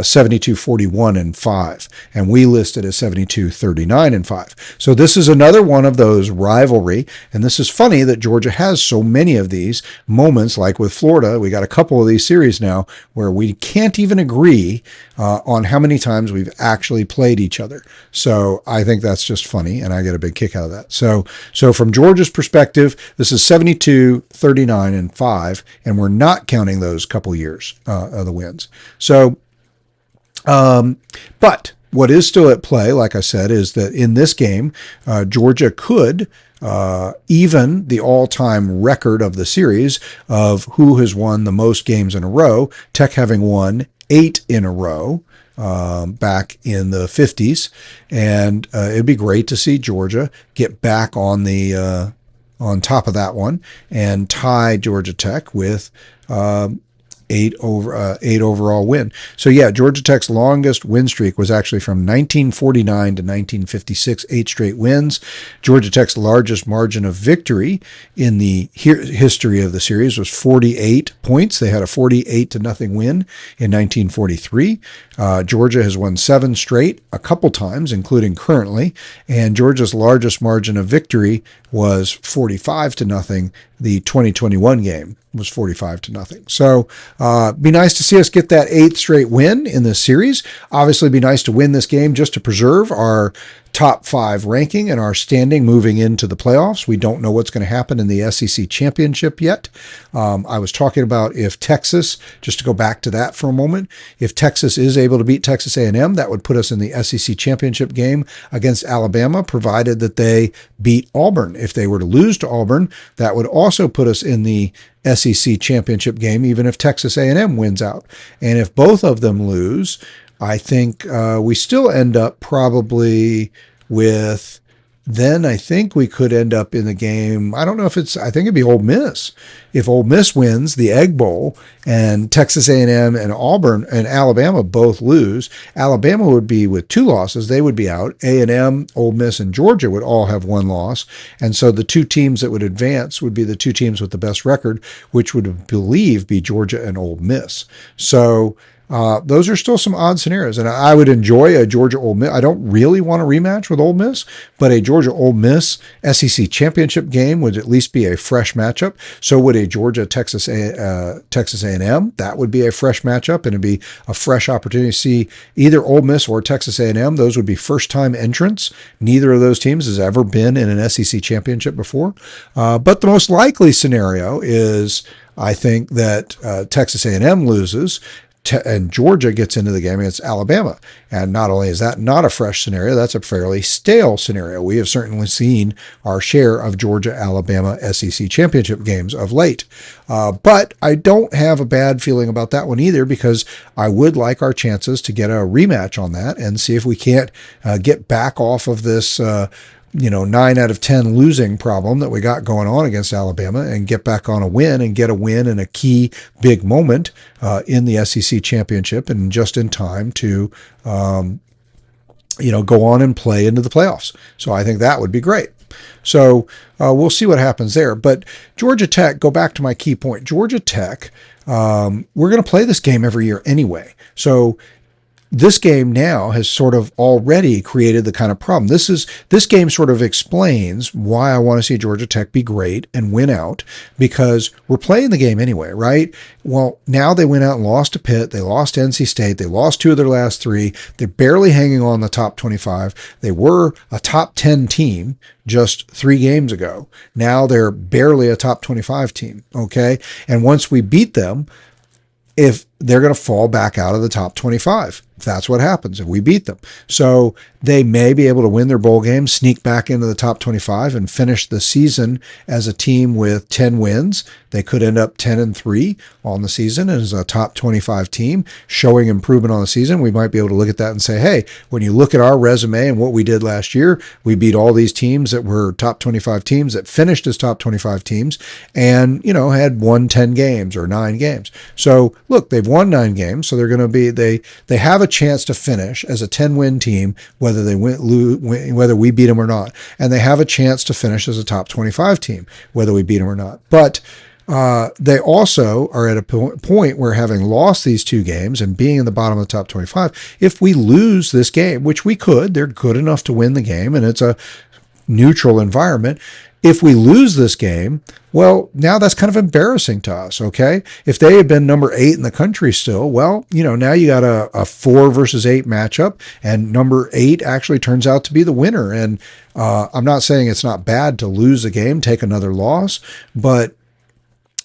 72, 41, and 5, and we listed as 72, 39, and 5. So this is another one of those rivalry, and this is funny that Georgia has so many of these moments, like with Florida. We got a couple of these series now where we can't even agree on how many times we've actually played each other. So I think that's just funny, and I get a big kick out of that. So from Georgia's perspective, this is 72, 39, and 5, and we're not counting those couple years of the wins. So, but what is still at play, like I said, is that in this game, Georgia could even the all-time record of the series of who has won the most games in a row, Tech having won 8 in a row back in the 50s. And it'd be great to see Georgia get back on the on top of that one and tie Georgia Tech with 8 overall win. So yeah, Georgia Tech's longest win streak was actually from 1949 to 1956, 8 straight wins. Georgia Tech's largest margin of victory in the history of the series was 48 points. They had a 48-0 win in 1943. Georgia has won 7 straight a couple times, including currently, and Georgia's largest margin of victory was 45-0. The 2021 game was 45-0. So be nice to see us get that 8th straight win in this series. Obviously, be nice to win this game just to preserve our top 5 ranking and our standing moving into the playoffs. We don't know what's going to happen in the SEC championship yet. I was talking about if Texas, just to go back to that for a moment, if Texas is able to beat Texas A&M, that would put us in the SEC championship game against Alabama, provided that they beat Auburn. If they were to lose to Auburn, that would also put us in the SEC championship game, even if Texas A&M wins out. And if both of them lose, I think we still end up probably with then I think we could end up in the game. I don't know if I think it'd be Ole Miss. If Ole Miss wins the Egg Bowl and Texas A&M and Auburn and Alabama both lose, Alabama would be with 2 losses. They would be out. A&M, Ole Miss, and Georgia would all have 1 loss. And so the 2 teams that would advance would be the 2 teams with the best record, which would, I believe, be Georgia and Ole Miss. So those are still some odd scenarios, and I would enjoy a Georgia Ole Miss. I don't really want a rematch with Ole Miss, but a Georgia Ole Miss SEC championship game would at least be a fresh matchup. So would a Georgia Texas A&M. That would be a fresh matchup, and it'd be a fresh opportunity to see either Ole Miss or Texas A&M. Those would be first time entrants. Neither of those teams has ever been in an SEC championship before. But the most likely scenario is, I think, that Texas A&M loses and Georgia gets into the game against Alabama. And not only is that not a fresh scenario, that's a fairly stale scenario. We have certainly seen our share of Georgia-Alabama SEC championship games of late. But I don't have a bad feeling about that one either, because I would like our chances to get a rematch on that and see if we can't get back off of this 9 out of 10 losing problem that we got going on against Alabama and get back on a win and get a win in a key big moment in the SEC championship and just in time to, go on and play into the playoffs. So I think that would be great. So we'll see what happens there. But Georgia Tech, go back to my key point. Georgia Tech, we're going to play this game every year anyway. So this game now has sort of already created the kind of problem. This game sort of explains why I want to see Georgia Tech be great and win out, because we're playing the game anyway, right? Well, now they went out and lost to Pitt. They lost to NC State. They lost 2 of their last 3. They're barely hanging on the top 25. They were a top 10 team just 3 games ago. Now they're barely a top 25 team, okay? And once we beat them, if they're going to fall back out of the top 25. That's what happens if we beat them. So they may be able to win their bowl game, sneak back into the top 25, and finish the season as a team with 10 wins. They could end up 10-3 on the season as a top 25 team, showing improvement on the season. We might be able to look at that and say, hey, when you look at our resume and what we did last year, we beat all these teams that were top 25 teams that finished as top 25 teams and, had won 10 games or 9 games. So look, they've won 9 games, so they're going to be, they have a chance to finish as a 10-win team, whether they whether we beat them or not, and they have a chance to finish as a top 25 team, whether we beat them or not. But they also are at a point where, having lost these 2 games and being in the bottom of the top 25, if we lose this game, which we could, they're good enough to win the game, and it's a neutral environment. If we lose this game, well, now that's kind of embarrassing to us, okay? If they had been number 8 in the country still, well, now you got a 4 versus 8 matchup, and number 8 actually turns out to be the winner. And I'm not saying it's not bad to lose a game, take another loss, but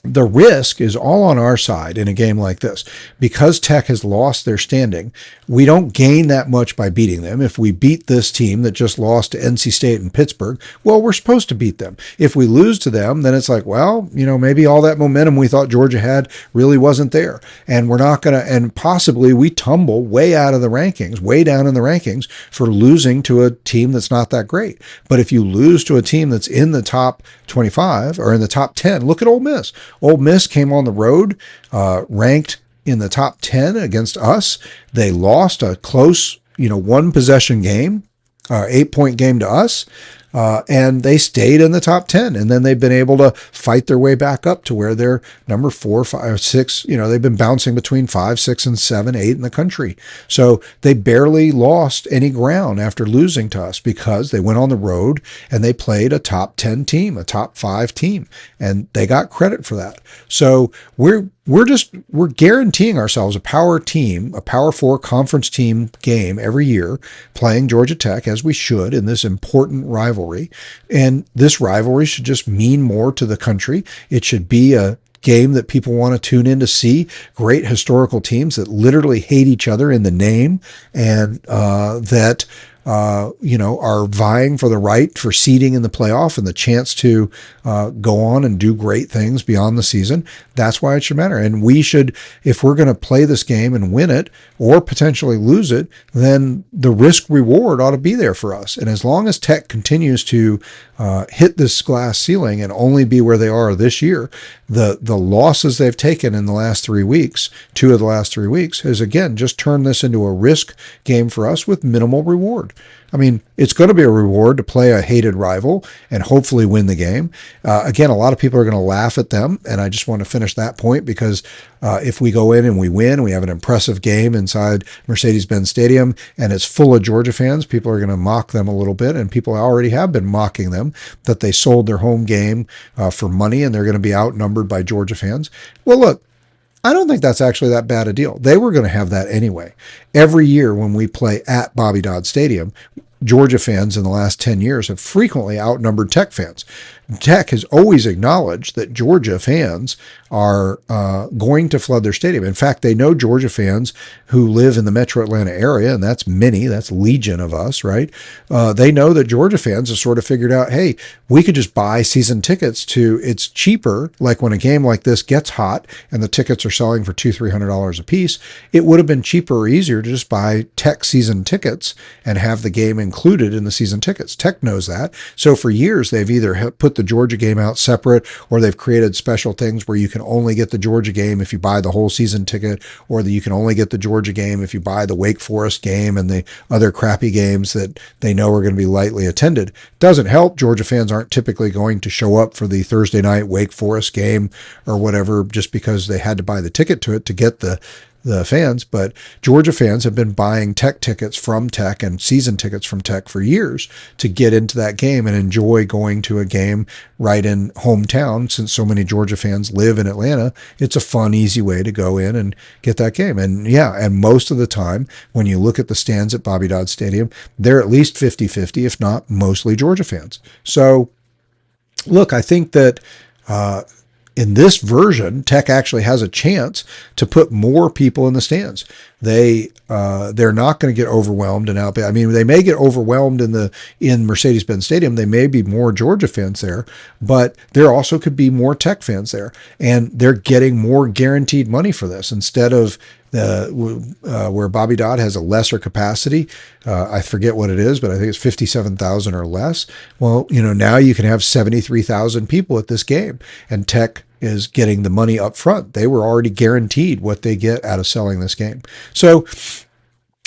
the risk is all on our side in a game like this. Because Tech has lost their standing, we don't gain that much by beating them. If we beat this team that just lost to NC State and Pittsburgh, well, we're supposed to beat them. If we lose to them, then it's like, well, maybe all that momentum we thought Georgia had really wasn't there. And we're not going to, and possibly we tumble way out of the rankings, way down in the rankings for losing to a team that's not that great. But if you lose to a team that's in the top 25 or in the top 10, look at Ole Miss. Ole Miss came on the road, ranked in the top 10 against us. They lost a close, 1-possession game, 8-point game to us. And they stayed in the top 10, and then they've been able to fight their way back up to where they're number 4, 5, 6. They've been bouncing between 5, 6, and 7, 8 in the country. So they barely lost any ground after losing to us, because they went on the road and they played a top 10 team, a top 5 team, and they got credit for that. So we're guaranteeing ourselves a power team, a Power 4 conference team game every year, playing Georgia Tech as we should in this important rivalry. And this rivalry should just mean more to the country. It should be a game that people want to tune in to see. Great historical teams that literally hate each other in the name, and that are vying for the right for seeding in the playoff and the chance to go on and do great things beyond the season. That's why it should matter. And we should, if we're going to play this game and win it or potentially lose it, then the risk reward ought to be there for us. And as long as Tech continues to hit this glass ceiling and only be where they are this year, the losses they've taken in the last 3 weeks, 2 of the last 3 weeks, has again just turned this into a risk game for us with minimal reward. I mean, it's going to be a reward to play a hated rival and hopefully win the game. Again, a lot of people are going to laugh at them, and I just want to finish that point because if we go in and we win, we have an impressive game inside Mercedes-Benz Stadium, and it's full of Georgia fans, people are going to mock them a little bit, and people already have been mocking them that they sold their home game for money and they're going to be outnumbered by Georgia fans. Well, look, I don't think that's actually that bad a deal. They were going to have that anyway. Every year when we play at Bobby Dodd Stadium, Georgia fans in the last 10 years have frequently outnumbered Tech fans. Tech has always acknowledged that Georgia fans are going to flood their stadium. In fact, they know Georgia fans who live in the metro Atlanta area, and that's many, that's legion of us, right? They know that Georgia fans have sort of figured out, hey, we could just buy season tickets it's cheaper, like when a game like this gets hot and the tickets are selling for $200-$300 a piece, it would have been cheaper or easier to just buy Tech season tickets and have the game included in the season tickets. Tech knows that. So for years, they've either put the Georgia game out separate, or they've created special things where you can only get the Georgia game if you buy the whole season ticket, or that you can only get the Georgia game if you buy the Wake Forest game and the other crappy games that they know are going to be lightly attended. Doesn't help. Georgia fans aren't typically going to show up for the Thursday night Wake Forest game or whatever just because they had to buy the ticket to it to get the fans, but Georgia fans have been buying Tech tickets from Tech and season tickets from Tech for years to get into that game and enjoy going to a game right in hometown. Since so many Georgia fans live in Atlanta, it's a fun, easy way to go in and get that game. And most of the time, when you look at the stands at Bobby Dodd Stadium, they're at least 50-50, if not mostly Georgia fans. So, look, I think that in this version, Tech actually has a chance to put more people in the stands. They're not going to get overwhelmed and out. I mean, they may get overwhelmed in Mercedes-Benz Stadium. They may be more Georgia fans there, but there also could be more Tech fans there, and they're getting more guaranteed money for this instead of where Bobby Dodd has a lesser capacity. I forget what it is, but I think it's 57,000 or less. Well, now you can have 73,000 people at this game, and Tech is getting the money up front. They were already guaranteed what they get out of selling this game. So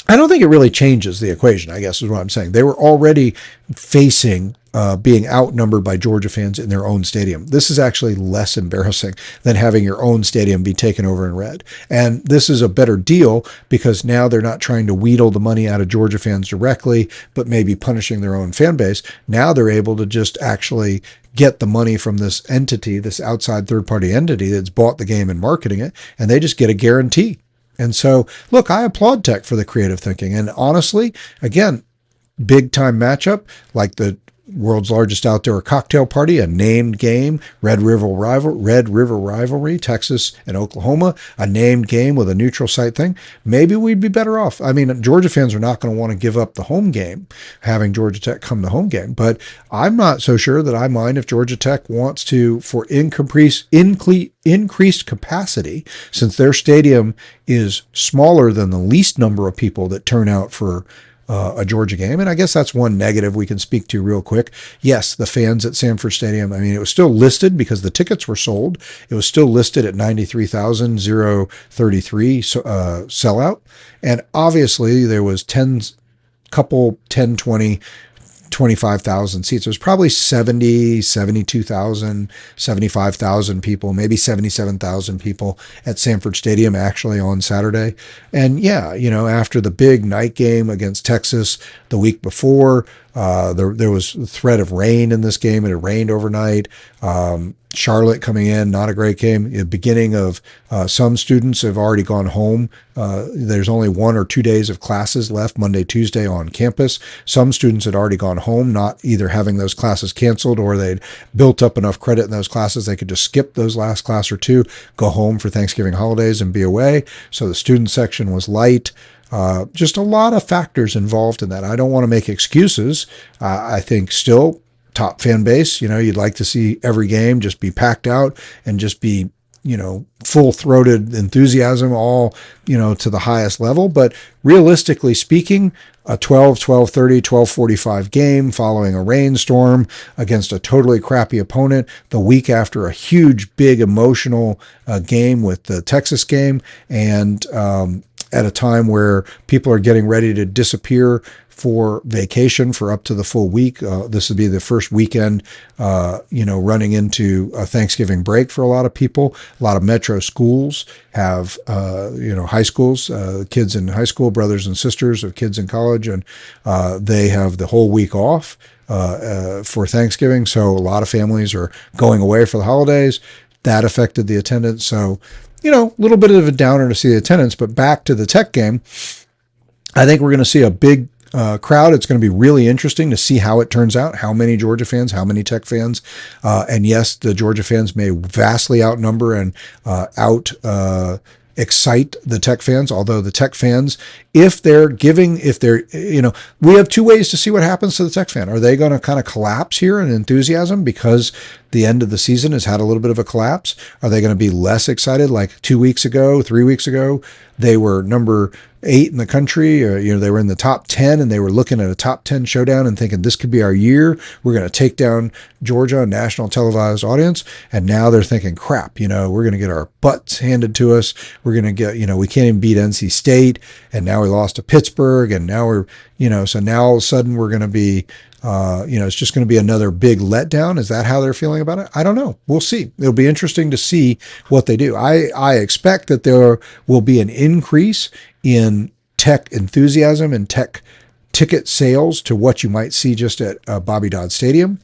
I don't think it really changes the equation, I guess is what I'm saying. They were already facing being outnumbered by Georgia fans in their own stadium. This is actually less embarrassing than having your own stadium be taken over in red. And this is a better deal because now they're not trying to wheedle the money out of Georgia fans directly, but maybe punishing their own fan base. Now they're able to just actually get the money from this entity, this outside third-party entity that's bought the game and marketing it, and they just get a guarantee. And so, look, I applaud Tech for the creative thinking. And honestly, again, big-time matchup like the world's largest outdoor cocktail party, a named game, Red River Rivalry, Texas and Oklahoma, a named game with a neutral site thing. Maybe we'd be better off. I mean, Georgia fans are not going to want to give up the home game, having Georgia Tech come the home game, but I'm not so sure that I mind if Georgia Tech wants to, for increased capacity, since their stadium is smaller than the least number of people that turn out for a Georgia game. And I guess that's one negative we can speak to real quick. Yes, the fans at Sanford Stadium, I mean, it was still listed because the tickets were sold. It was still listed at 93,033 sellout. And obviously there was 10, 20, 25,000 seats. There's probably 70, 72,000, 75,000 people, maybe 77,000 people at Sanford Stadium actually on Saturday. And yeah, after the big night game against Texas the week before, there was a threat of rain in this game. It had rained overnight. Charlotte coming in, not a great game. The beginning of some students have already gone home. There's only 1 or 2 days of classes left, Monday, Tuesday on campus. Some students had already gone home, not either having those classes canceled or they'd built up enough credit in those classes they could just skip those last class or two, go home for Thanksgiving holidays and be away. So the student section was light. Just a lot of factors involved in that. I don't want to make excuses. I think still top fan base, you'd like to see every game just be packed out and just be, full-throated enthusiasm all, to the highest level. But realistically speaking, a 12:30, 12:45 game following a rainstorm against a totally crappy opponent the week after a huge, big emotional game with the Texas game, and at a time where people are getting ready to disappear for vacation for up to the full week. This would be the first weekend, running into a Thanksgiving break for a lot of people. A lot of metro schools have, high schools, kids in high school, brothers and sisters of kids in college, and they have the whole week off for Thanksgiving. So a lot of families are going away for the holidays. That affected the attendance. So, a little bit of a downer to see the attendance, but back to the Tech game, I think we're going to see a big crowd. It's going to be really interesting to see how it turns out, how many Georgia fans, how many Tech fans. And yes, the Georgia fans may vastly outnumber and excite the Tech fans, although the Tech fans, we have 2 ways to see what happens to the Tech fan. Are they going to kind of collapse here in enthusiasm because the end of the season has had a little bit of a collapse? Are they going to be less excited like 2 weeks ago, 3 weeks ago? They were number 8 in the country, or, they were in the top 10 and they were looking at a top 10 showdown and thinking this could be our year. We're going to take down Georgia, a national televised audience. And now they're thinking, crap, we're going to get our butts handed to us. We're going to get, we can't even beat NC State. And now we lost to Pittsburgh. And now we're, so now all of a sudden we're going to be, it's just going to be another big letdown. Is that how they're feeling about it? I don't know. We'll see. It'll be interesting to see what they do. I expect that there will be an increase in Tech enthusiasm and Tech ticket sales to what you might see just at Bobby Dodd Stadium.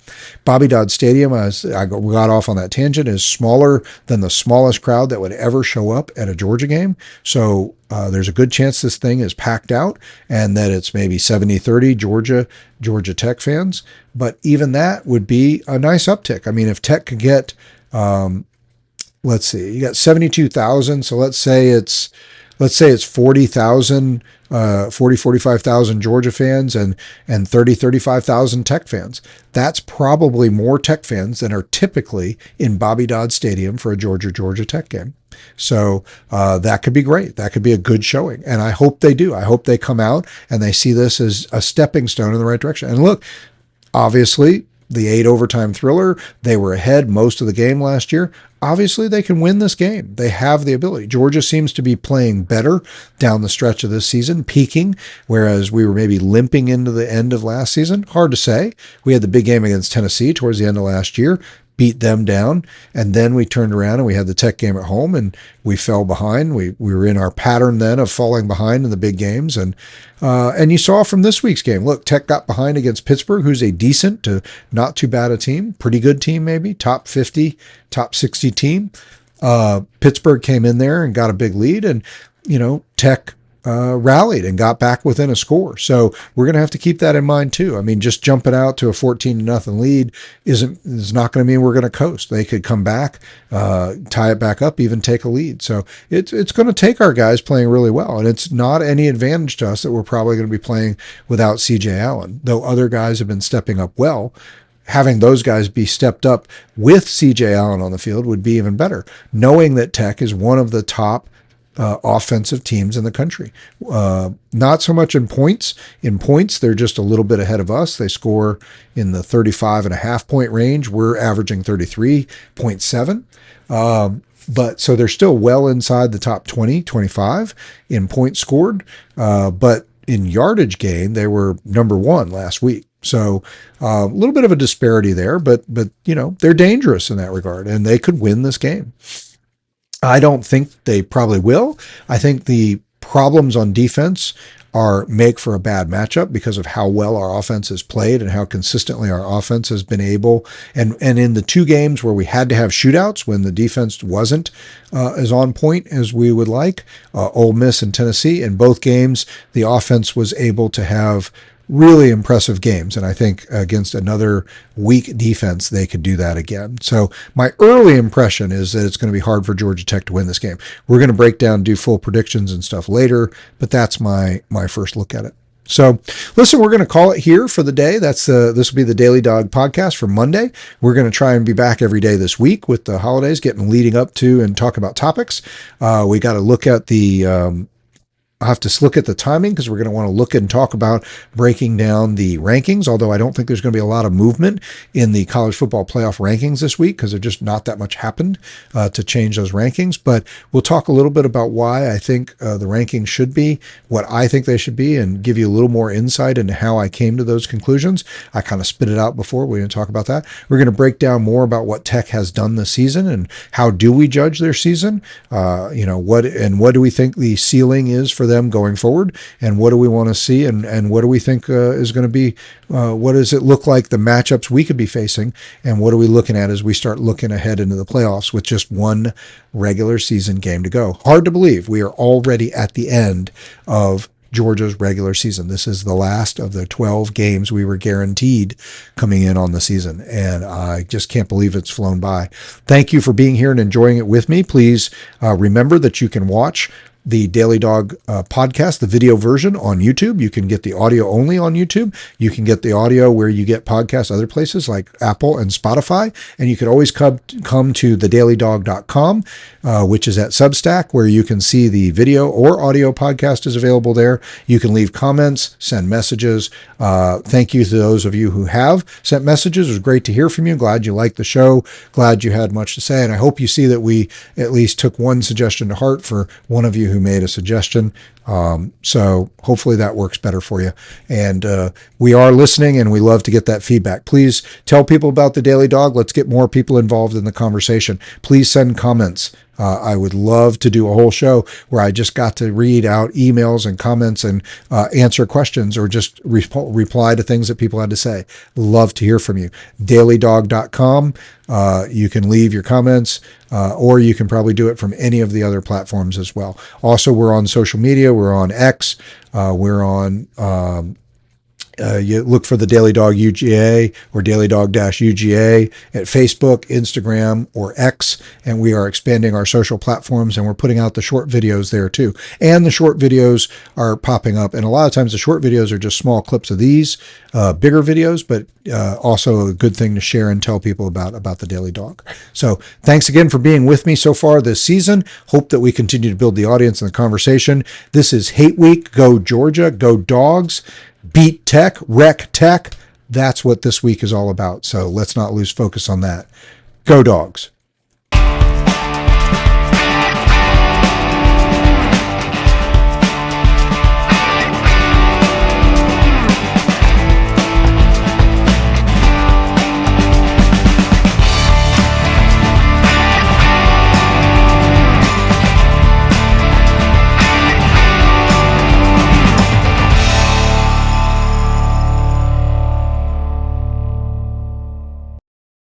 Bobby Dodd Stadium, as I got off on that tangent, is smaller than the smallest crowd that would ever show up at a Georgia game. So there's a good chance this thing is packed out and that it's maybe 70-30 Georgia Tech fans. But even that would be a nice uptick. I mean, if Tech could get, let's see, you got 72,000. So let's say it's 40,000, 45,000 Georgia fans and 35,000 Tech fans. That's probably more Tech fans than are typically in Bobby Dodd Stadium for a Georgia Tech game. So that could be great. That could be a good showing. And I hope they do. I hope they come out and they see this as a stepping stone in the right direction. And look, obviously, the 8 overtime thriller, they were ahead most of the game last year. Obviously, they can win this game. They have the ability. Georgia seems to be playing better down the stretch of this season, peaking, whereas we were maybe limping into the end of last season. Hard to say. We had the big game against Tennessee towards the end of last year, beat them down, and then we turned around and we had the Tech game at home and we fell behind. We were in our pattern then of falling behind in the big games, and you saw from this week's game, look, Tech got behind against Pittsburgh, who's a decent to not too bad a team, pretty good team maybe, top 50, top 60 team. Pittsburgh came in there and got a big lead, and Tech rallied and got back within a score. So we're going to have to keep that in mind too. I mean, just jumping out to a 14-0 lead is not going to mean we're going to coast. They could come back, tie it back up, even take a lead. So it's going to take our guys playing really well. And it's not any advantage to us that we're probably going to be playing without CJ Allen, though other guys have been stepping up well. Having those guys be stepped up with CJ Allen on the field would be even better, knowing that Tech is one of the top offensive teams in the country. Not so much in points. In points, they're just a little bit ahead of us. They score in the 35.5 point range. We're averaging 33.7. But so they're still well inside the top 20, 25 in points scored. But in yardage gain, they were number 1 last week. So a little bit of a disparity there, but they're dangerous in that regard, and they could win this game. I don't think they probably will. I think the problems on defense make for a bad matchup because of how well our offense has played and how consistently our offense has been able. And in the two games where we had to have shootouts when the defense wasn't as on point as we would like, Ole Miss and Tennessee, in both games, the offense was able to have really impressive games. And I think against another weak defense, they could do that again. So my early impression is that it's going to be hard for Georgia Tech to win this game. We're going to break down, do full predictions and stuff later, but that's my first look at it. So listen, we're going to call it here for the day. This will be the Daily Dawg podcast for Monday. We're going to try and be back every day this week with the holidays leading up to and talk about topics. We got to look at I'll have to look at the timing because we're going to want to look and talk about breaking down the rankings, although I don't think there's going to be a lot of movement in the college football playoff rankings this week because there's just not that much happened to change those rankings. But we'll talk a little bit about why I think the rankings should be what I think they should be and give you a little more insight into how I came to those conclusions. I kind of spit it out before. We're going to talk about that. We're going to break down more about what Tech has done this season and how do we judge their season. What do we think the ceiling is for them going forward, and what do we want to see, and what do we think is going to be, what does it look like the matchups we could be facing, and what are we looking at as we start looking ahead into the playoffs with just one regular season game to go. Hard to believe we are already at the end of Georgia's regular season. This is the last of the 12 games we were guaranteed coming in on the season, and I just can't believe it's flown by. Thank you for being here and enjoying it with me. Please remember that you can watch the Daily Dawg podcast, the video version on YouTube. You can get the audio only on YouTube. You can get the audio where you get podcasts other places like Apple and Spotify. And you can always come to thedailydawg.com, which is at Substack, where you can see the video or audio podcast is available there. You can leave comments, send messages. Thank you to those of you who have sent messages. It was great to hear from you. Glad you liked the show. Glad you had much to say. And I hope you see that we at least took one suggestion to heart for one of you who made a suggestion. So hopefully that works better for you. And we are listening and we love to get that feedback. Please tell people about the Daily Dawg. Let's get more people involved in the conversation. Please send comments. I would love to do a whole show where I just got to read out emails and comments and answer questions or just reply to things that people had to say. Love to hear from you. dailydawg.com. You can leave your comments, or you can probably do it from any of the other platforms as well. Also, we're on social media. We're on X. We're on you look for the Daily Dawg UGA or Daily Dawg-UGA at Facebook, Instagram, or X, and we are expanding our social platforms, and we're putting out the short videos there too. And the short videos are popping up, and a lot of times the short videos are just small clips of these bigger videos, but also a good thing to share and tell people about the Daily Dawg. So thanks again for being with me so far this season. Hope that we continue to build the audience and the conversation. This is Hate Week. Go Georgia. Go Dogs. Beat Tech, wreck Tech. That's what this week is all about. So let's not lose focus on that. Go Dogs.